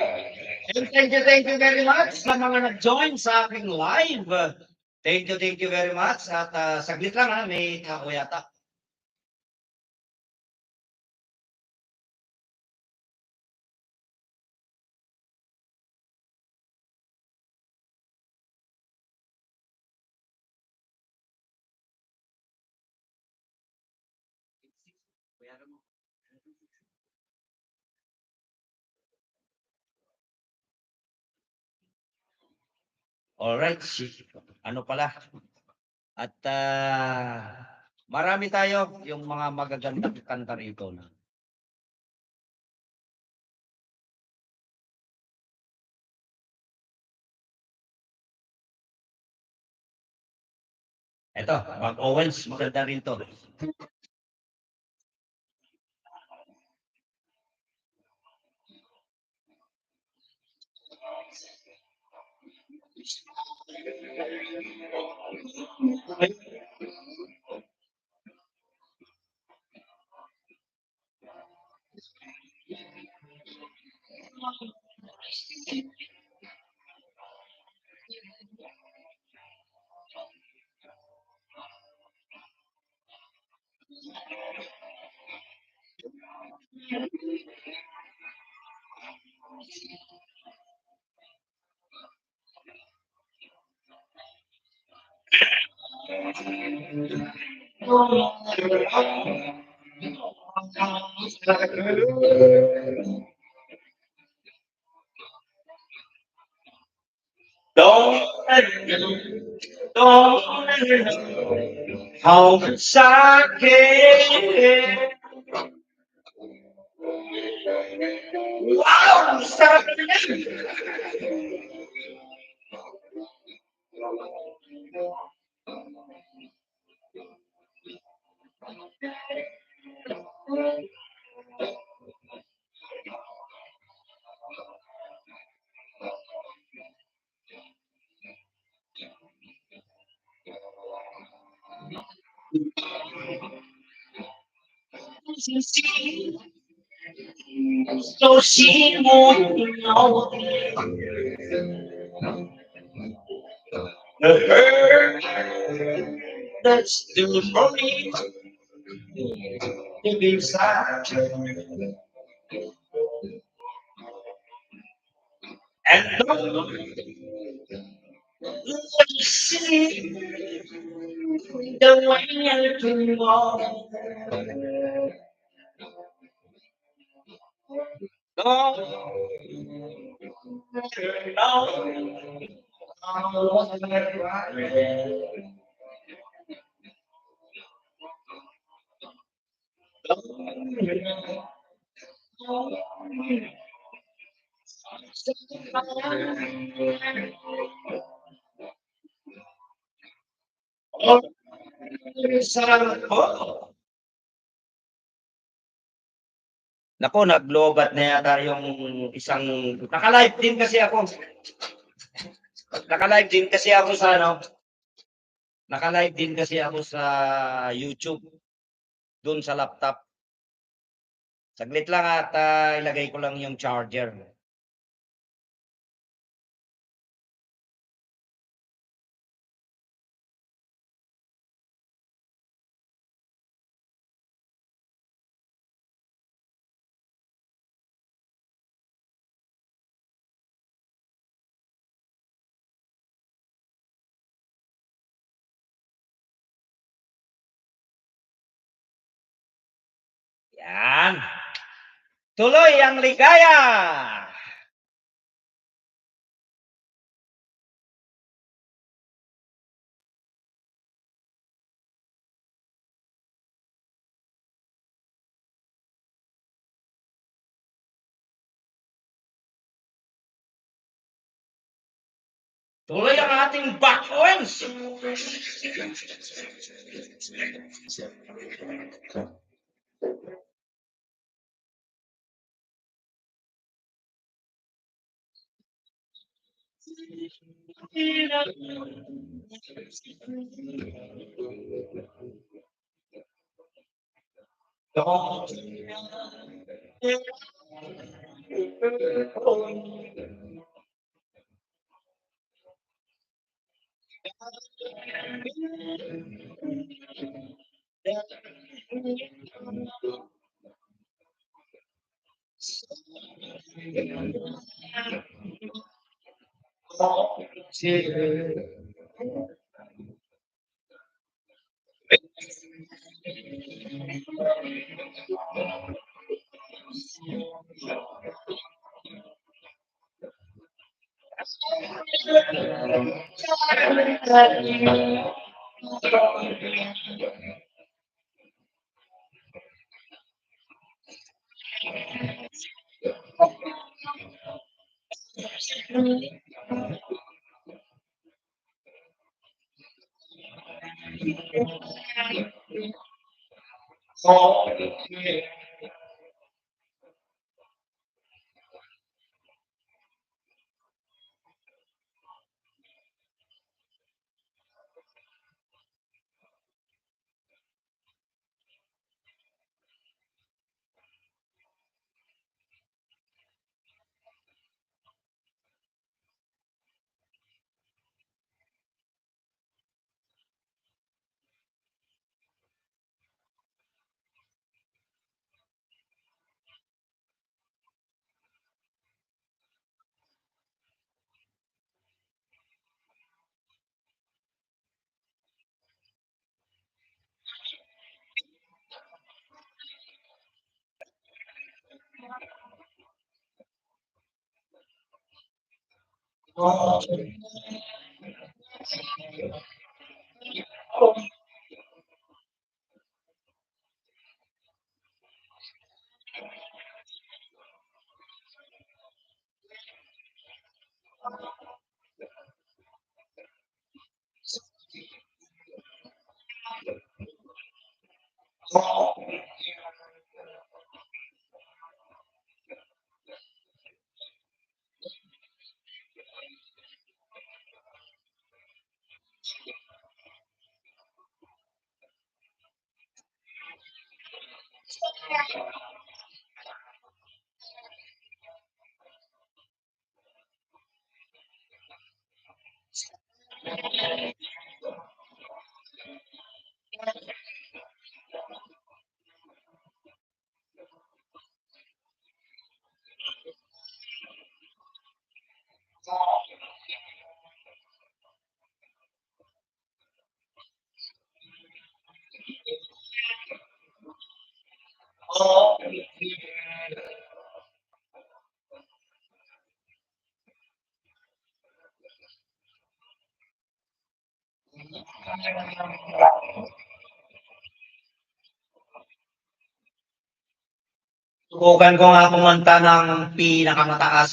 And thank you very much sa mga nag-join sa aking live. Thank you very much. At saglit lang ha, may tao yata. Alright, ano pala? At marami tayo yung mga magagandang kanta rito. Ito, Mark Owens, maganda rin to. Don't ever know, don't ever know how much I care. Wow, stop it. So she won't know the hurt that's still running deep inside. And don't see the way to go. Naku, naglobat na yata yung isang naka-live din kasi ako. Naka-live din kasi ako sa ano, naka-live din kasi ako sa YouTube dun sa laptop. Saglit lang at ilagay ko lang yung charger. Yan. Tuloy ang ligaya. Tuloy ang ating backwards. Subukan ko nga kumanta ng pinakamataas,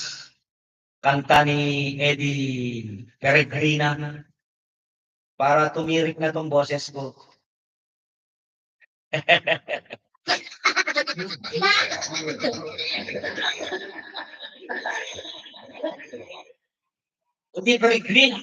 kanta ni Eddie Peregrina para tumirik na 'tong boses ko. Eddie Peregrina.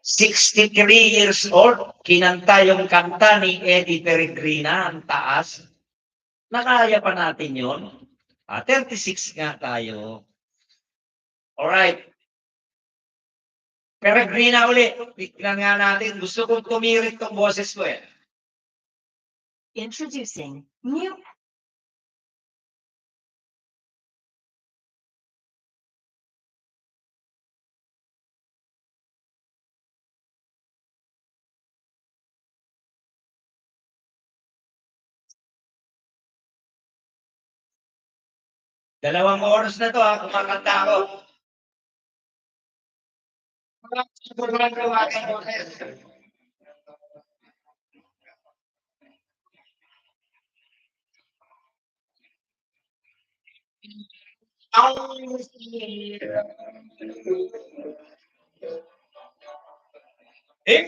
63 years old, kinanta yung kanta ni Eddie Peregrina, ang taas. Nakaya pa natin yun. 36 nga tayo. Alright. Peregrina uli. Tignan nga natin. Gusto kong tumirik tong boses ko eh. Introducing new Dalawang oras na to ha, kumakanta ako. Eh?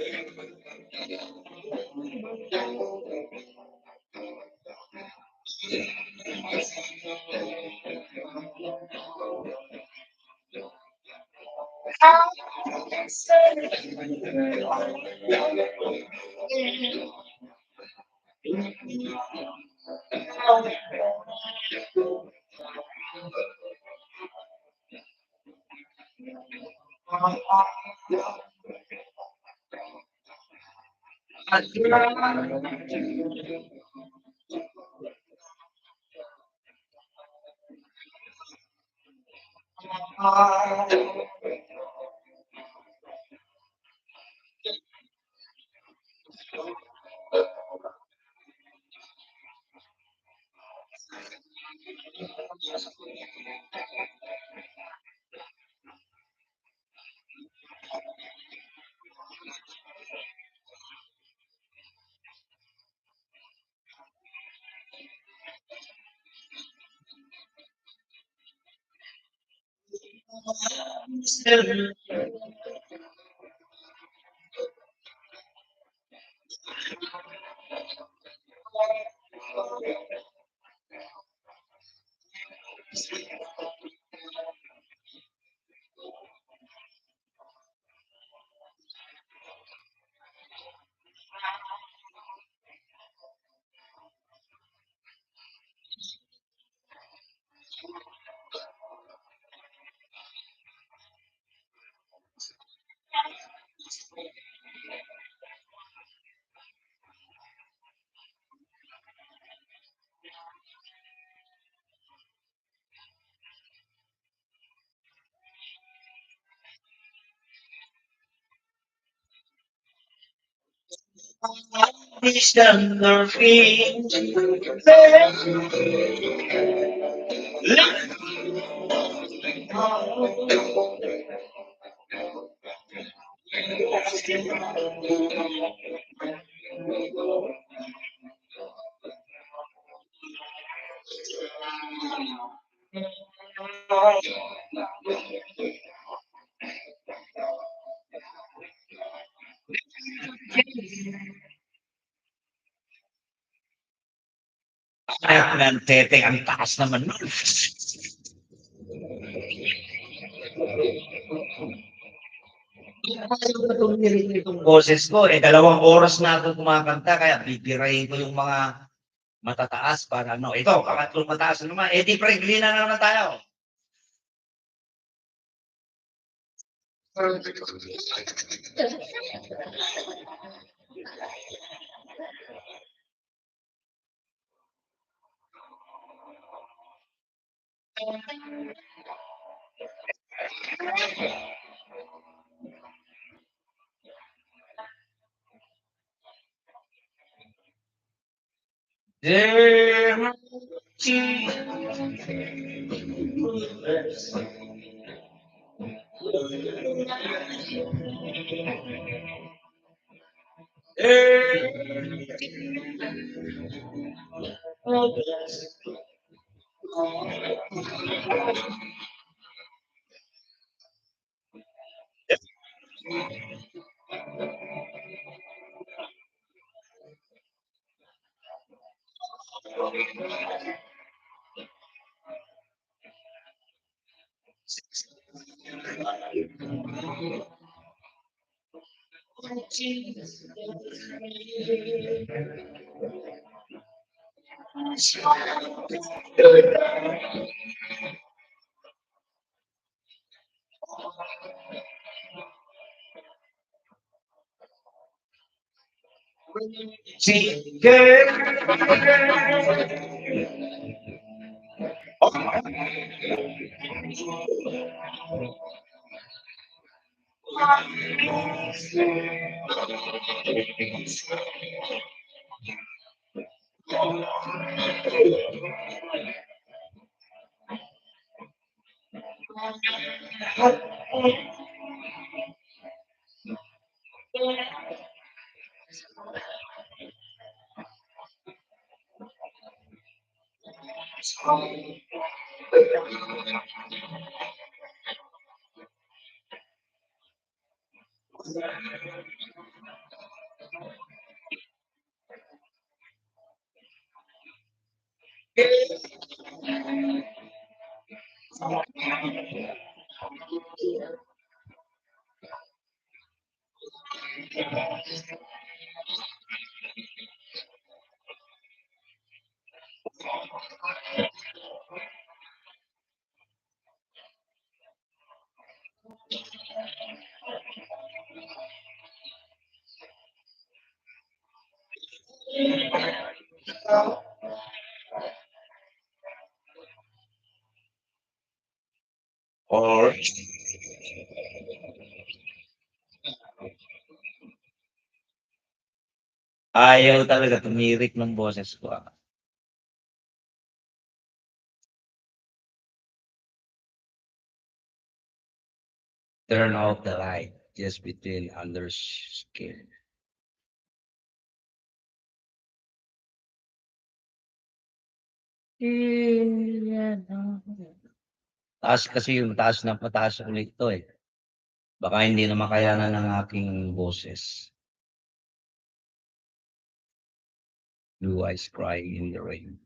Wisdom or faith. Ay, ng teteng, ang taas naman nun. Tumirik itong boses ko, eh, 2 oras na ako kumakanta, kaya bibirahin ko yung mga matataas para ano. Ito, pangatlong mataas na naman. Eh, di Peregrina na naman tayo. There Or ayaw talaga tumirik ng boses ko, Turn off the light just between under skin. Taas kasi yung taas ng pataas ulit 'to, eh. Baka hindi na makayanan ng aking boses. Blue eyes crying in the rain.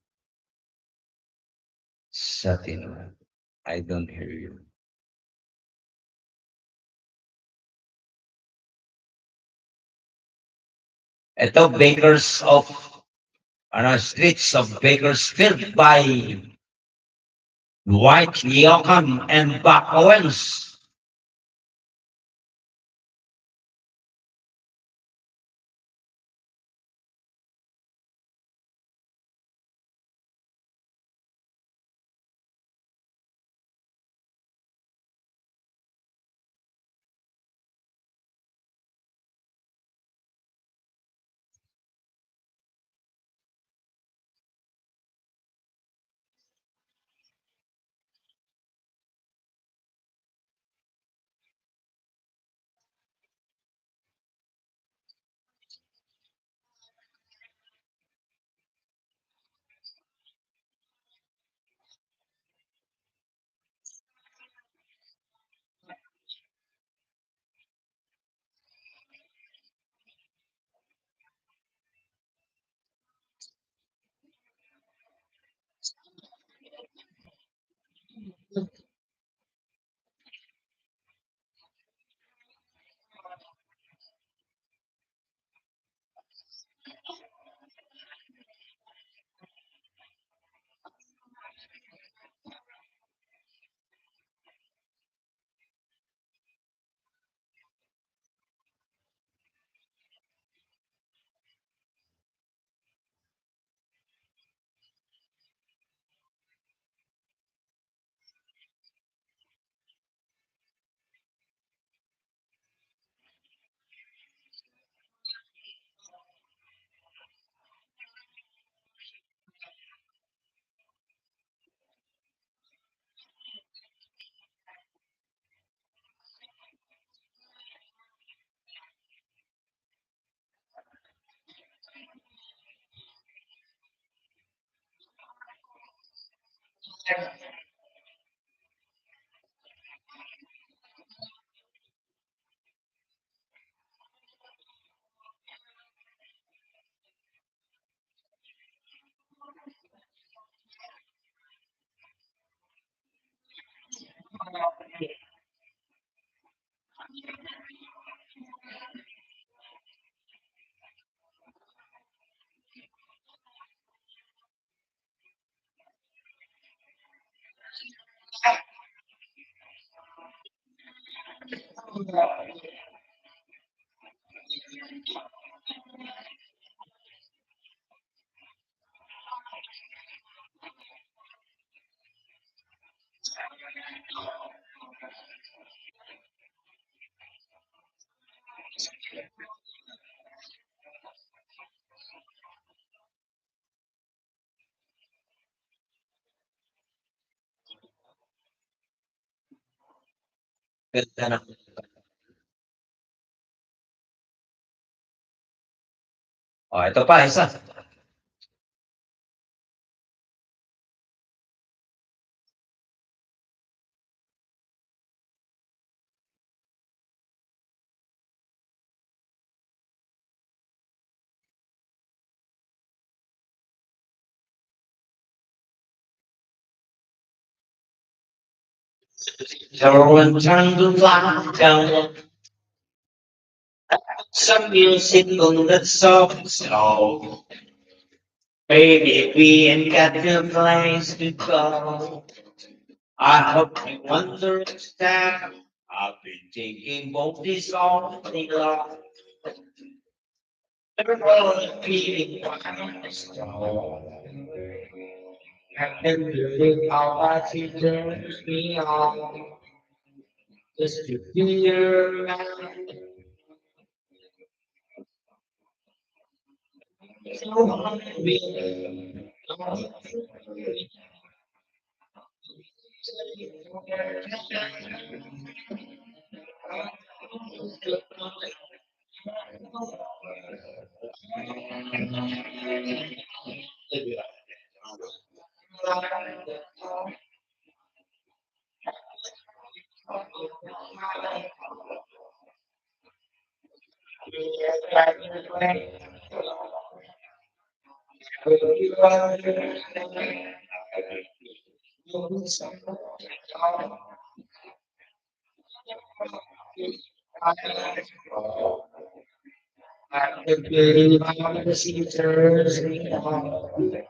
Satin, I don't hear you. Ito, streets of Bakersfield by Dwight Yoakam and Buck Owens. Ganda ng oh, ito pa isa. Everyone turn the light down. Some music on that soft song. Baby, we ain't got no place to go. I hope you understand. I've been thinking about this all day long. Everyone feeling and living how I see turns me on. Just to be around. So hungry. I believe how the sea turns me on.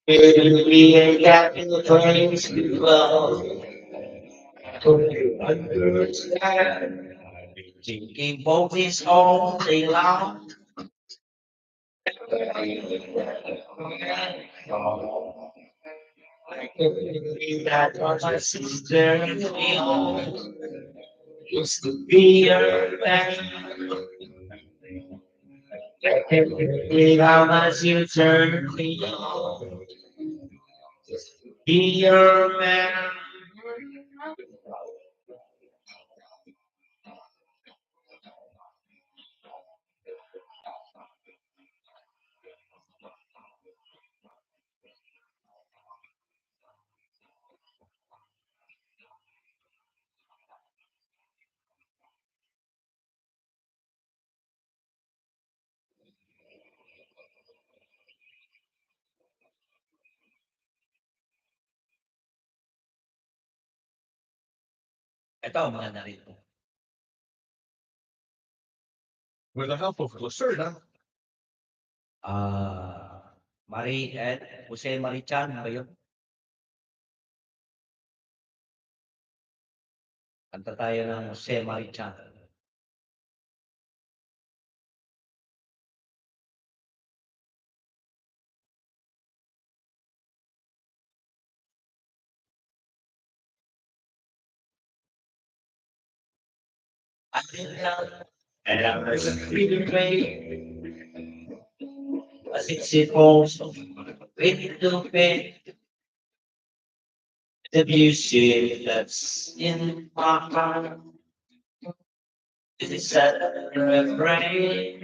Baby, ain't got no place to go. Hope you understand. Thinking about this all day long. I can believe that my sister used to be your man. I can believe how much you turned me on. Be your man. Ito, mga narito. With the help of Lacerda. Marie and Jose Marichan ba yun? Kanta tayo ng Jose Marichan. I did not, and I was feeling great. As it's supposed to be. The music that's in my heart is a refrain.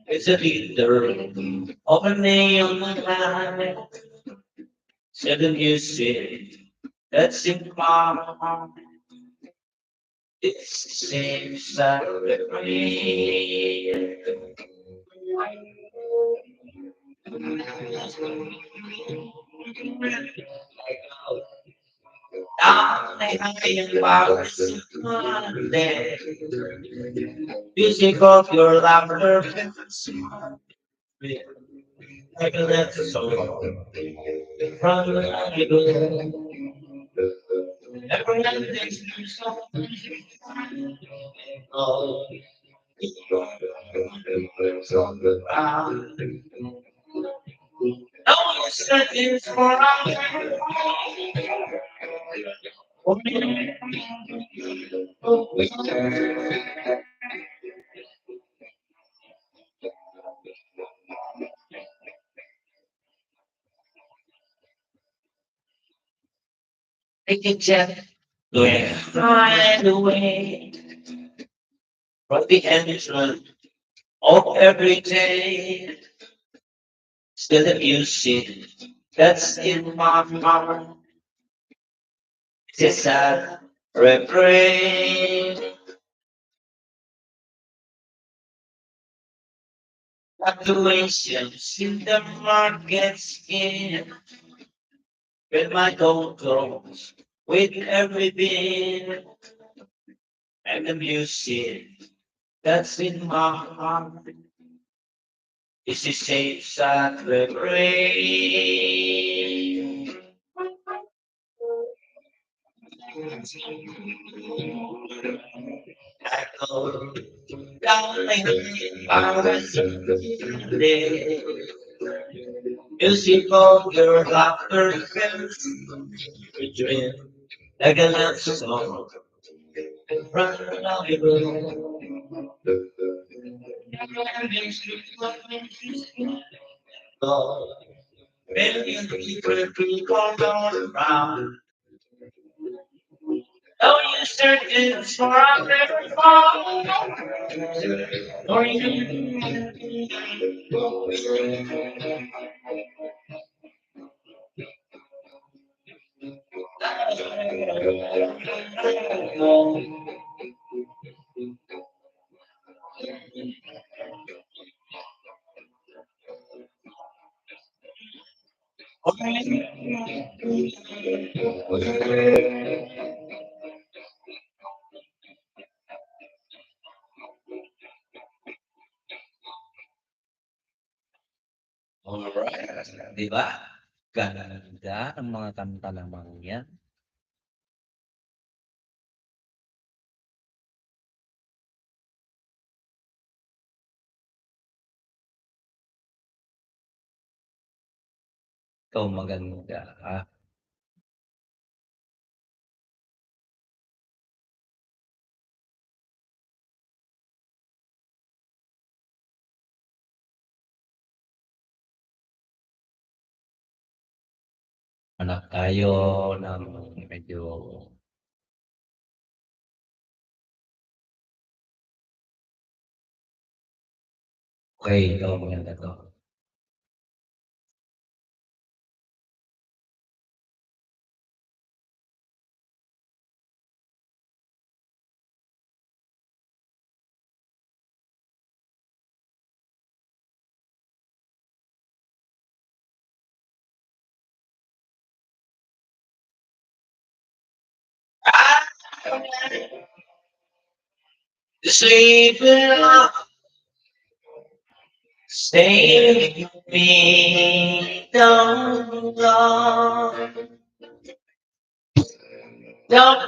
It's a leader of a neon light. So the music that's in my heart it's the same refrain. Music of your laughter fills me like a little song from the everyone takes me so oh, no one said this for I can just hide away from the entrance of every day. Still the music that's in my heart. It's a sad refrain. Fluctuations in the market skin. When my gold goes with every beat. And the music that's in my heart. It's the same sad refrain. I go down like the hours of the day. Music of your laughter fills the dream like a love song. Run down the road. Oh, million people all around. Oh, you searching for a better fall. Or you Alright, di ba? Ganda ang mga kanta lamang yan. Ikaw maganda. Anak tayo ng medyo okay, ikaw maganda to. Sleeping up, stay with me, don't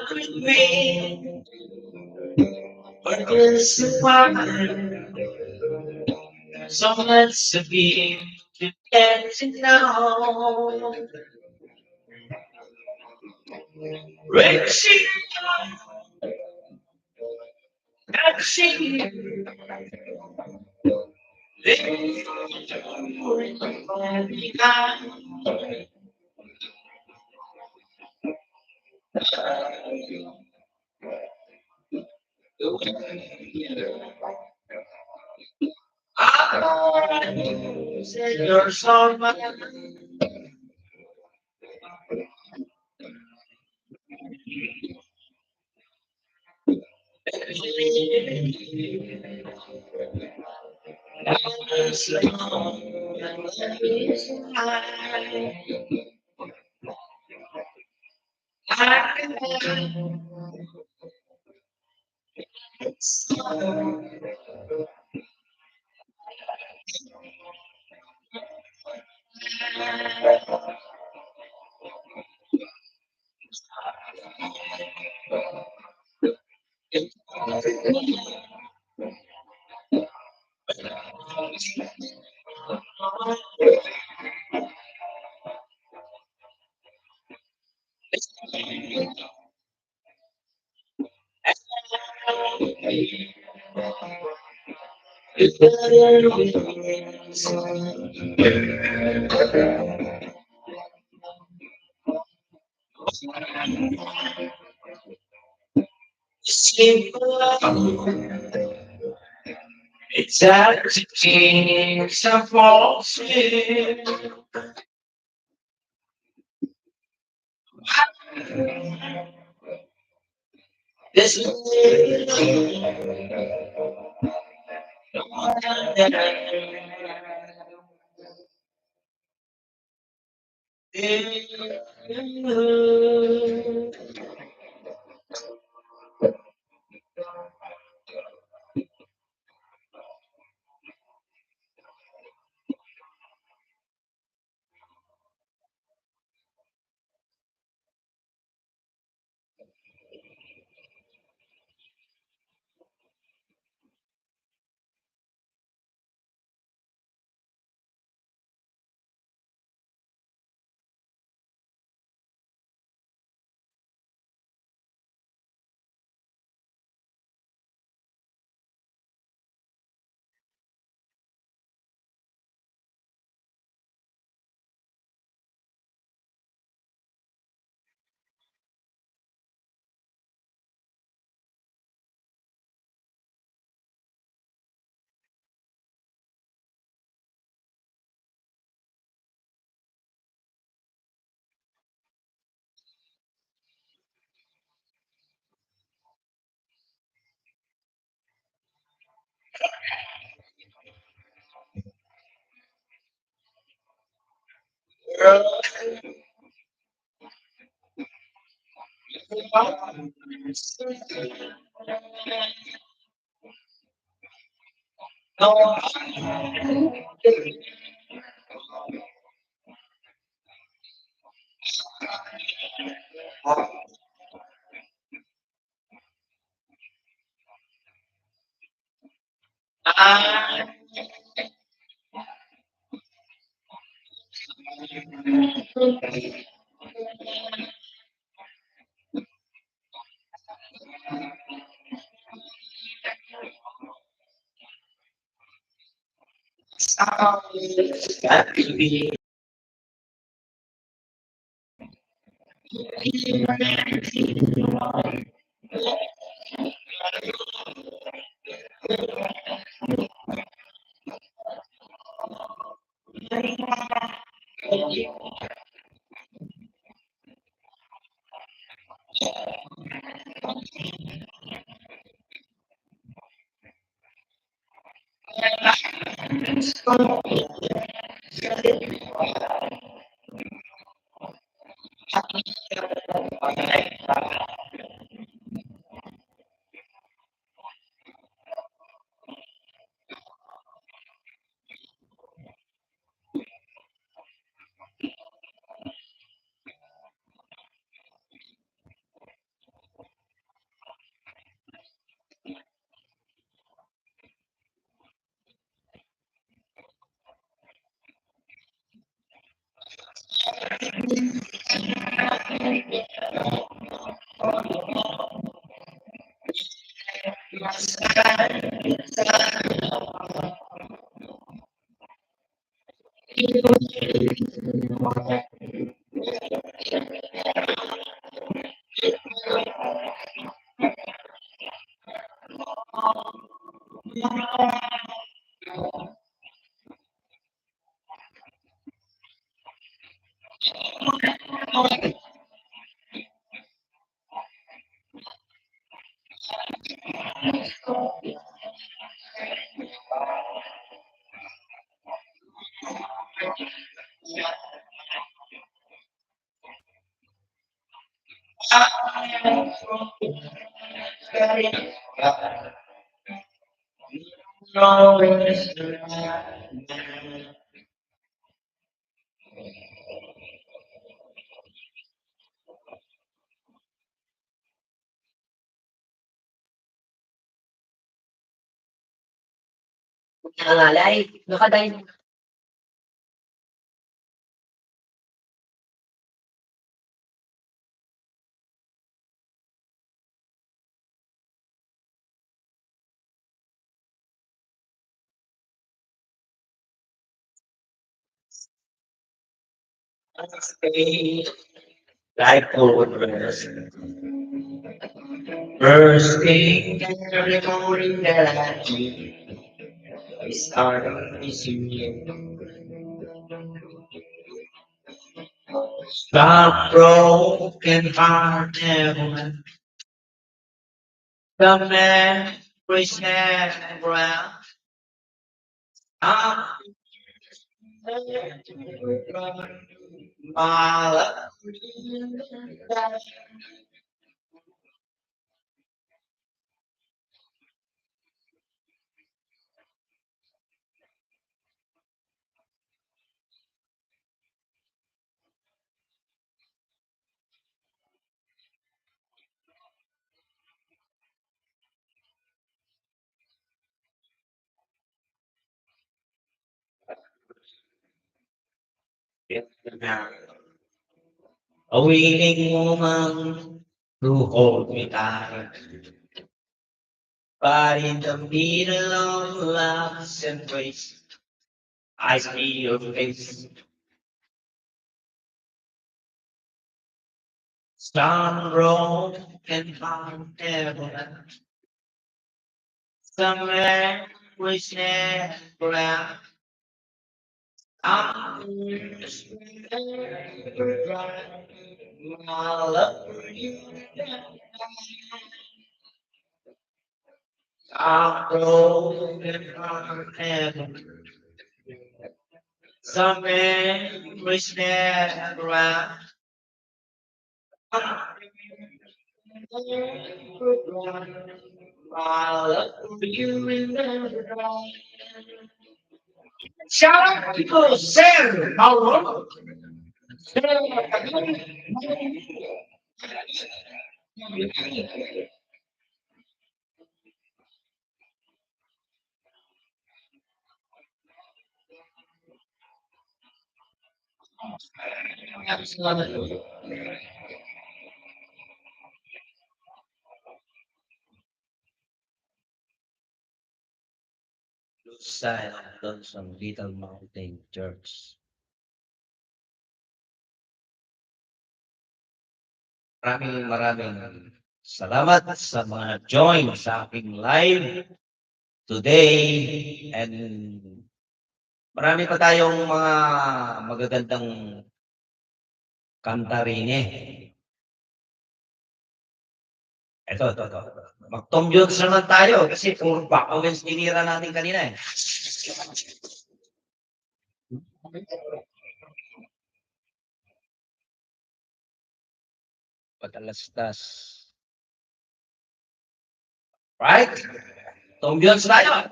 quit me, but this one, so much to be to get to know. Reaching Your soul, it's a change of false. This Nangalay, nakaday like always. First thing every morning that I do is start with you. Stop broken heart and the man was never around. I'm my love. A waiting woman to hold me tight. But in the middle of love's embrace, I see your face. Sun road and fountain, somewhere which never ends. I'm my love for you. I'm broken hearted. Somewhere which never ends. My love for you will never die. Shout out people, Sam, how Sign of Lonesome Little Mountain Church. Maraming salamat sa mga join sa aking live today and marami pa tayong mga magagandang kanta rin eh. Ito. Mag-Tom Jones naman tayo kasi puro back against tinira natin kanina eh. Patalastas. Right? Tom Jones tayo.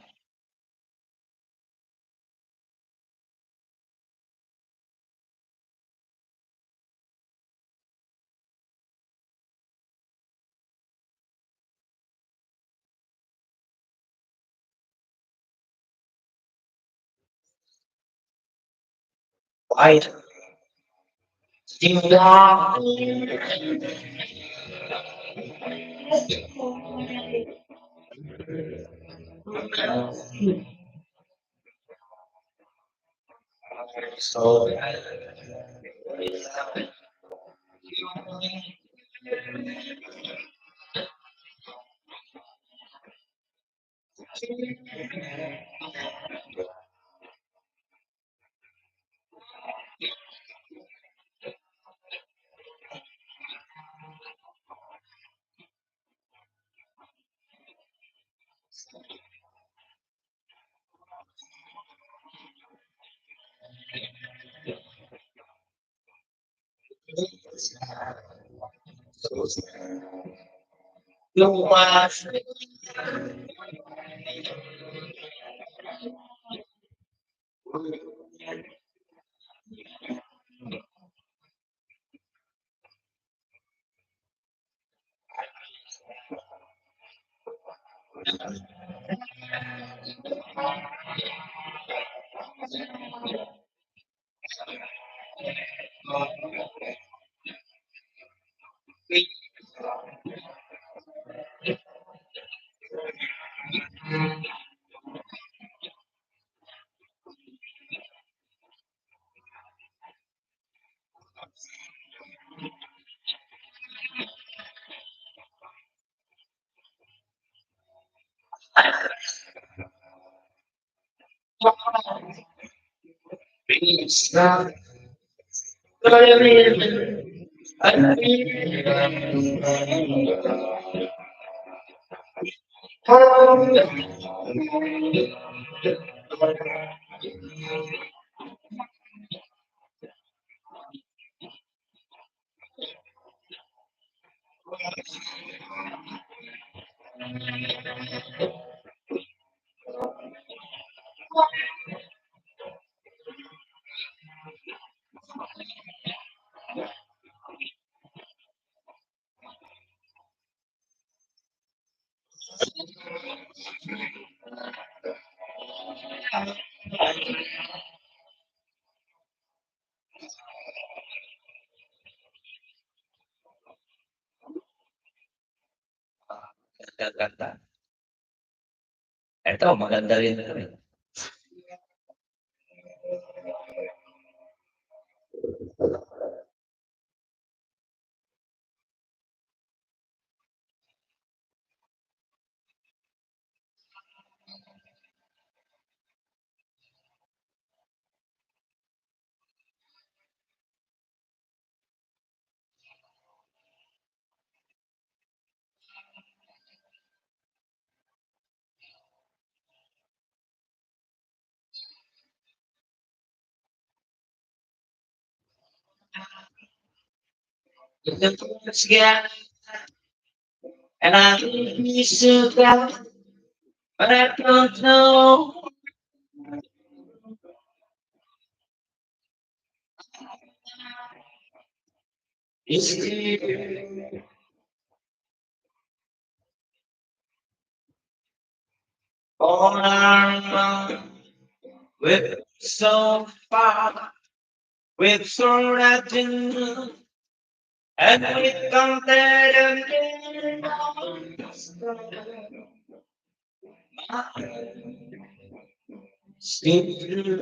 Ay, simula. So, You are free. It's not ganda. Ito maganda rin 'to, eh. Sige, and I miss you, girl, but I don't know. It's still on our own. We're so far, we're so nothing, and we can't let them still.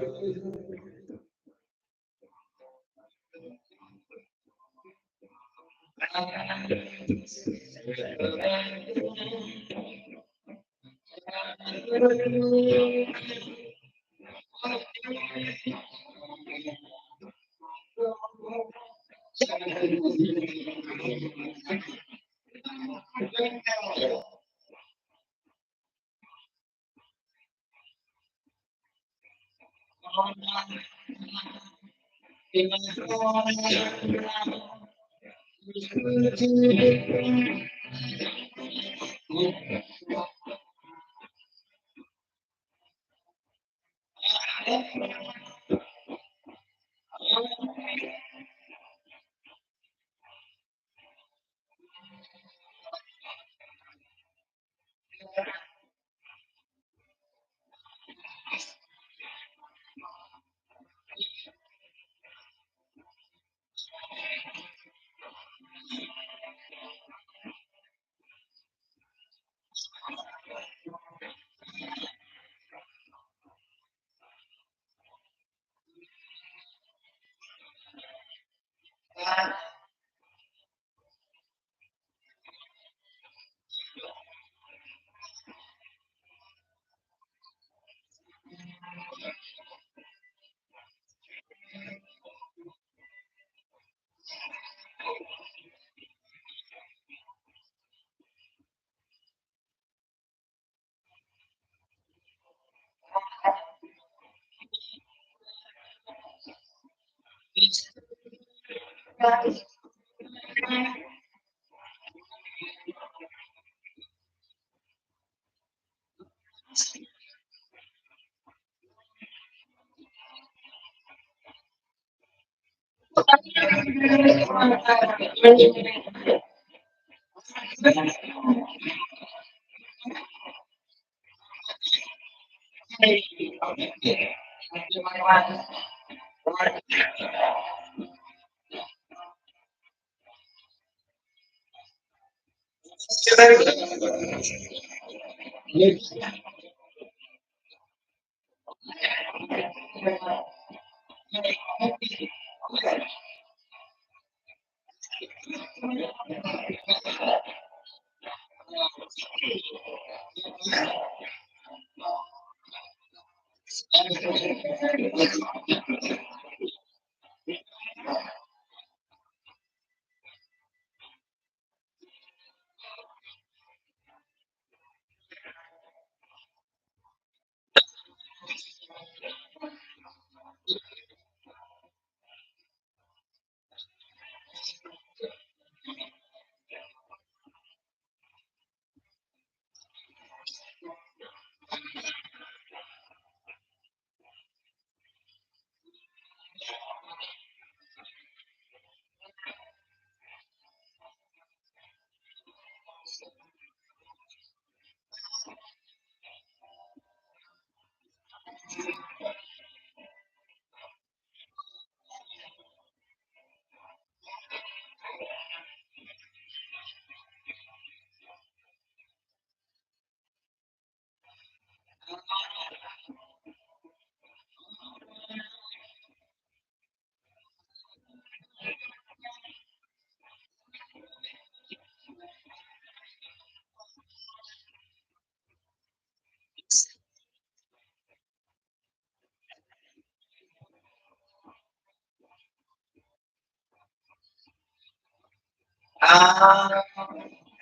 Ah,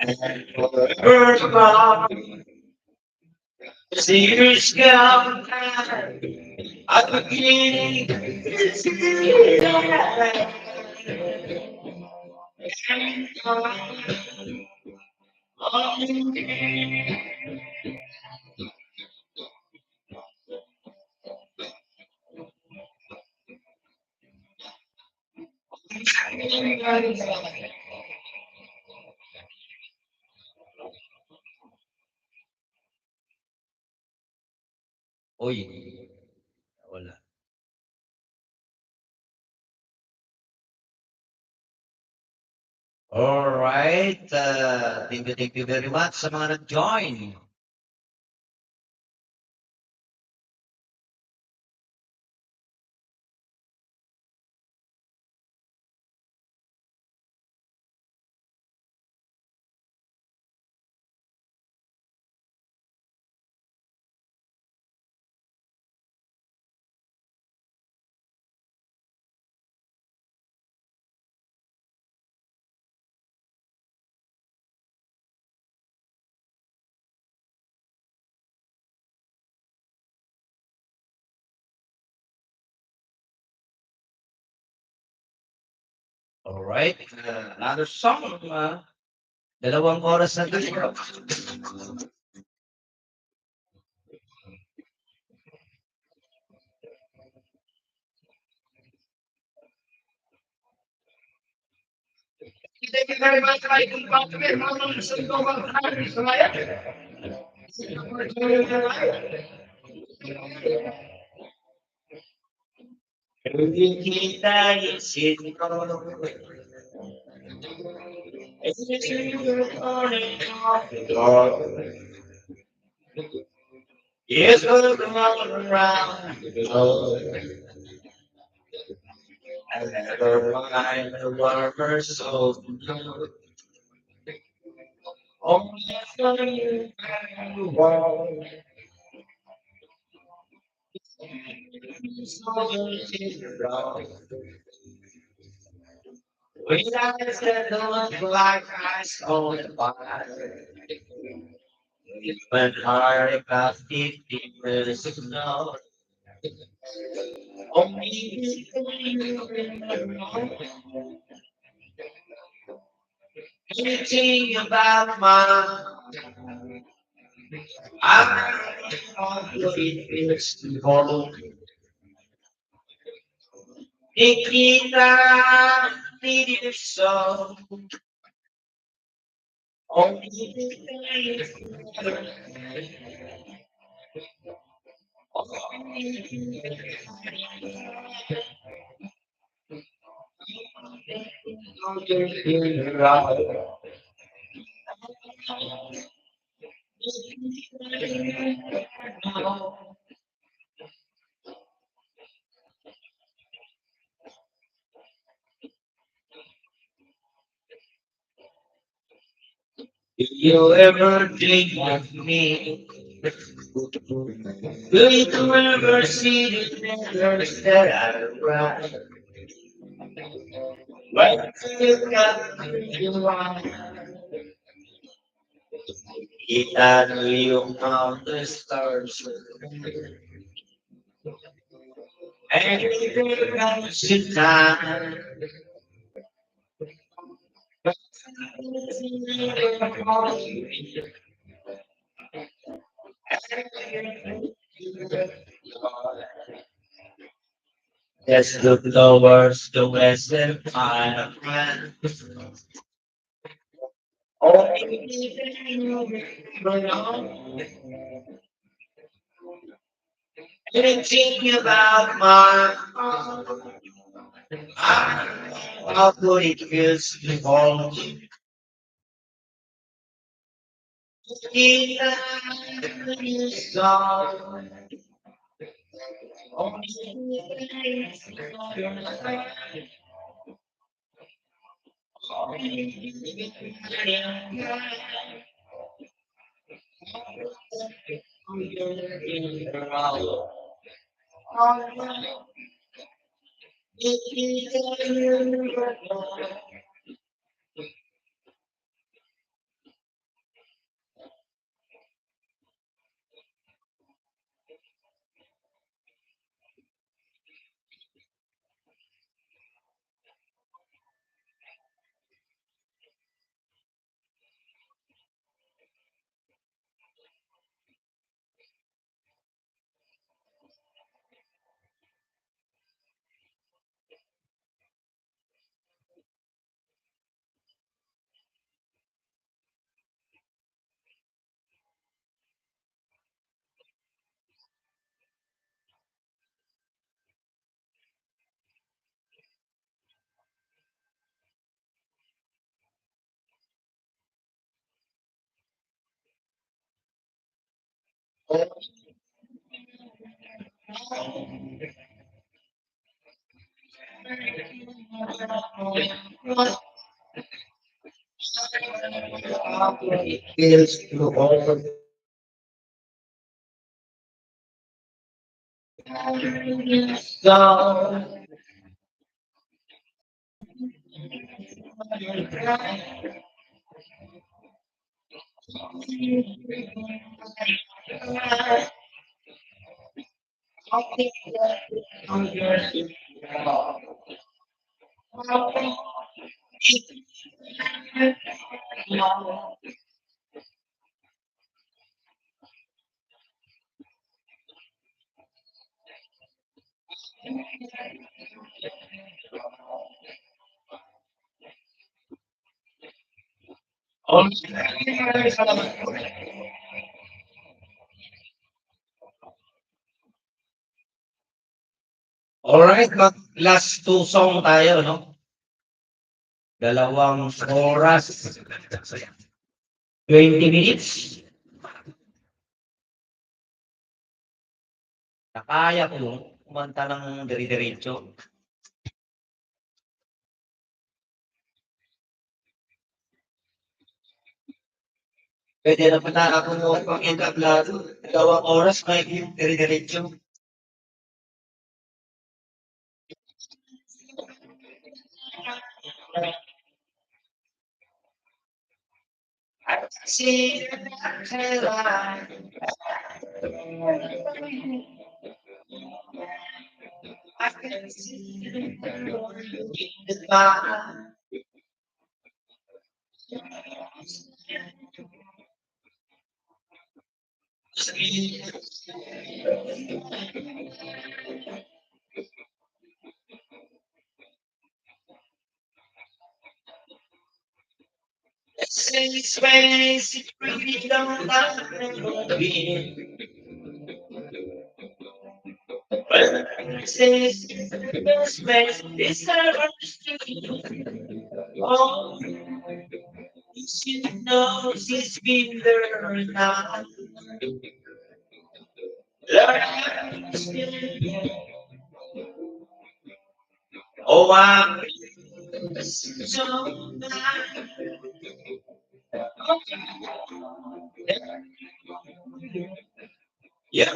and forever, years go by. I begin to see that. Uy, wala. Alright, thank you very much sa mga nag-join. Alright, another song, dalawang oras na tayo. Thank you very much, I can compliment on some global countries, right? Kita isin Yes, look around the globe and never find a warmer soul. Only for you and the world. We eyes that look like ice on fire. When hard about 50 minutes of snow. Only you remember anything about my I know it feels to hold. Nikita, need you so. Only if you ever think of me, will you ever see the letters that I write? When you got you on, itago yung the stars. Everything comes in time. Let's look towards the west and find a friend. Anything about my how good it feels to hold you. In song. It feels to hold song. Alright, last two song tayo, no? Dalawang oras, 20 minutes. Nakaya ko yung kumanta ng dire-diretso. Pwede na pala ako pang-entablado. Dalawang oras, may dire-diretso. I see the light. I can see the light. This ways it really don't have be. Says this ways this oh, she knows he's been there now. Oh, I'm so bad. Yeah.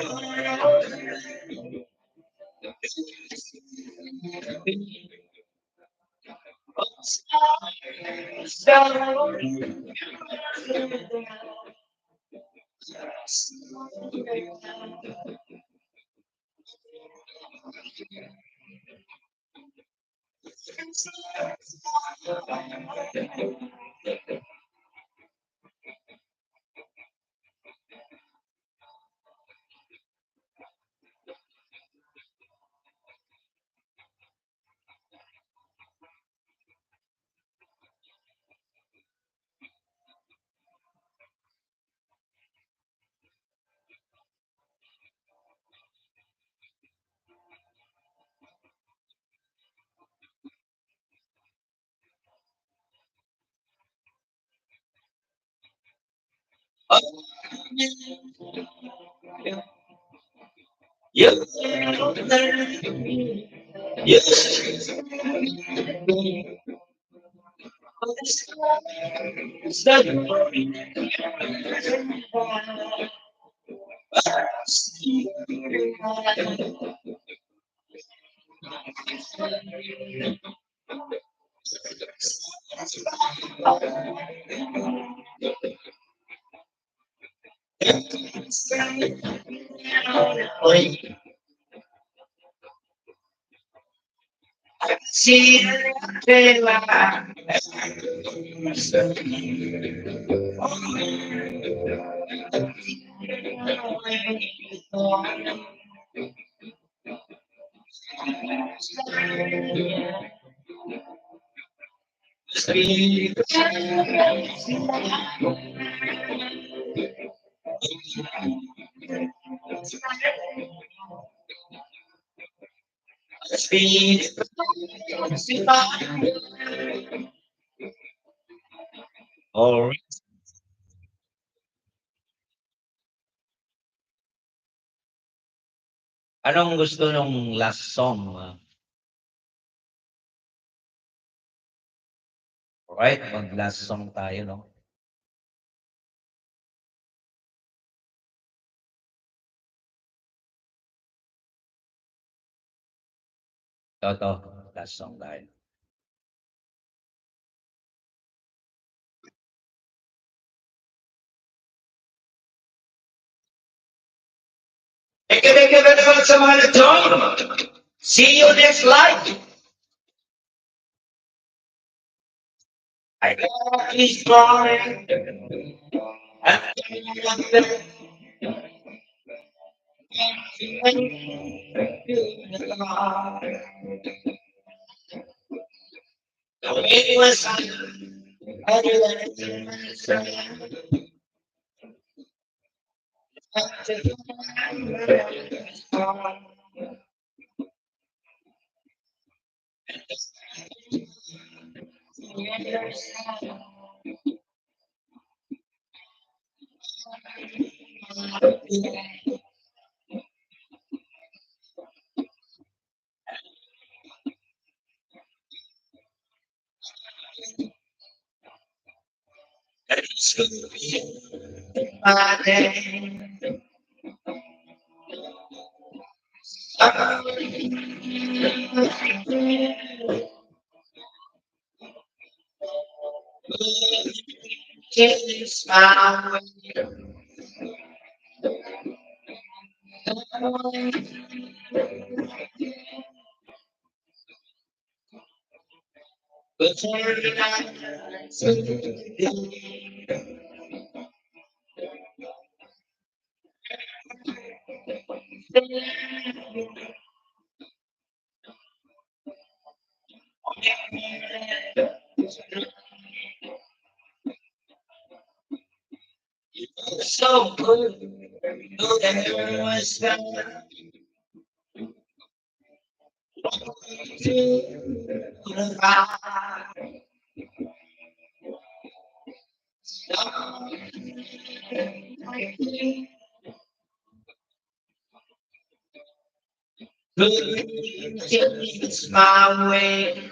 Yes. Yes. See, speed, speed, or anong gusto nung last song? Alright, mag-last song tayo, no? Ito, last song tayo. Thank you very much sa mga nag-join. See you next live. I got this morning. It was my day. Kiss my So good. No, there was that it's my way.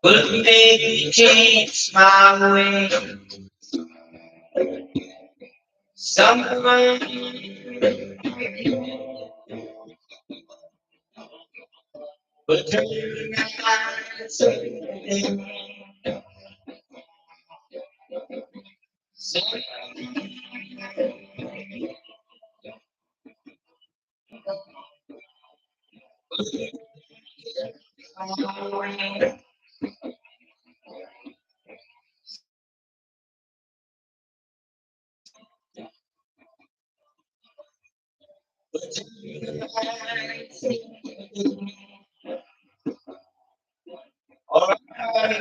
But maybe change my way. Someone but turn eyes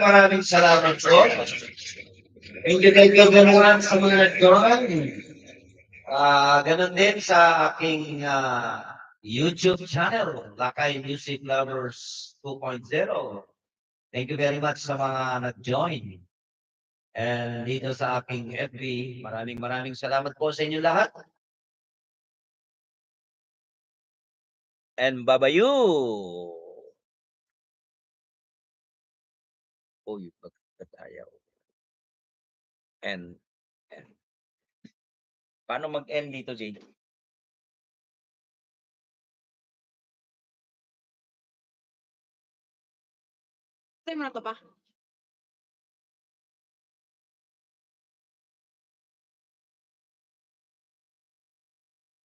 Maraming salamat po. Thank you very much sa mga nag-join. Ganun din sa aking YouTube channel, Lakay Music Lovers 2.0. Thank you very much sa mga nag-join. And dito sa aking FB, maraming salamat po sa inyo lahat. And babayu! Uy, pagkatayaw. And paano mag-end dito, Jay? Time na to pa.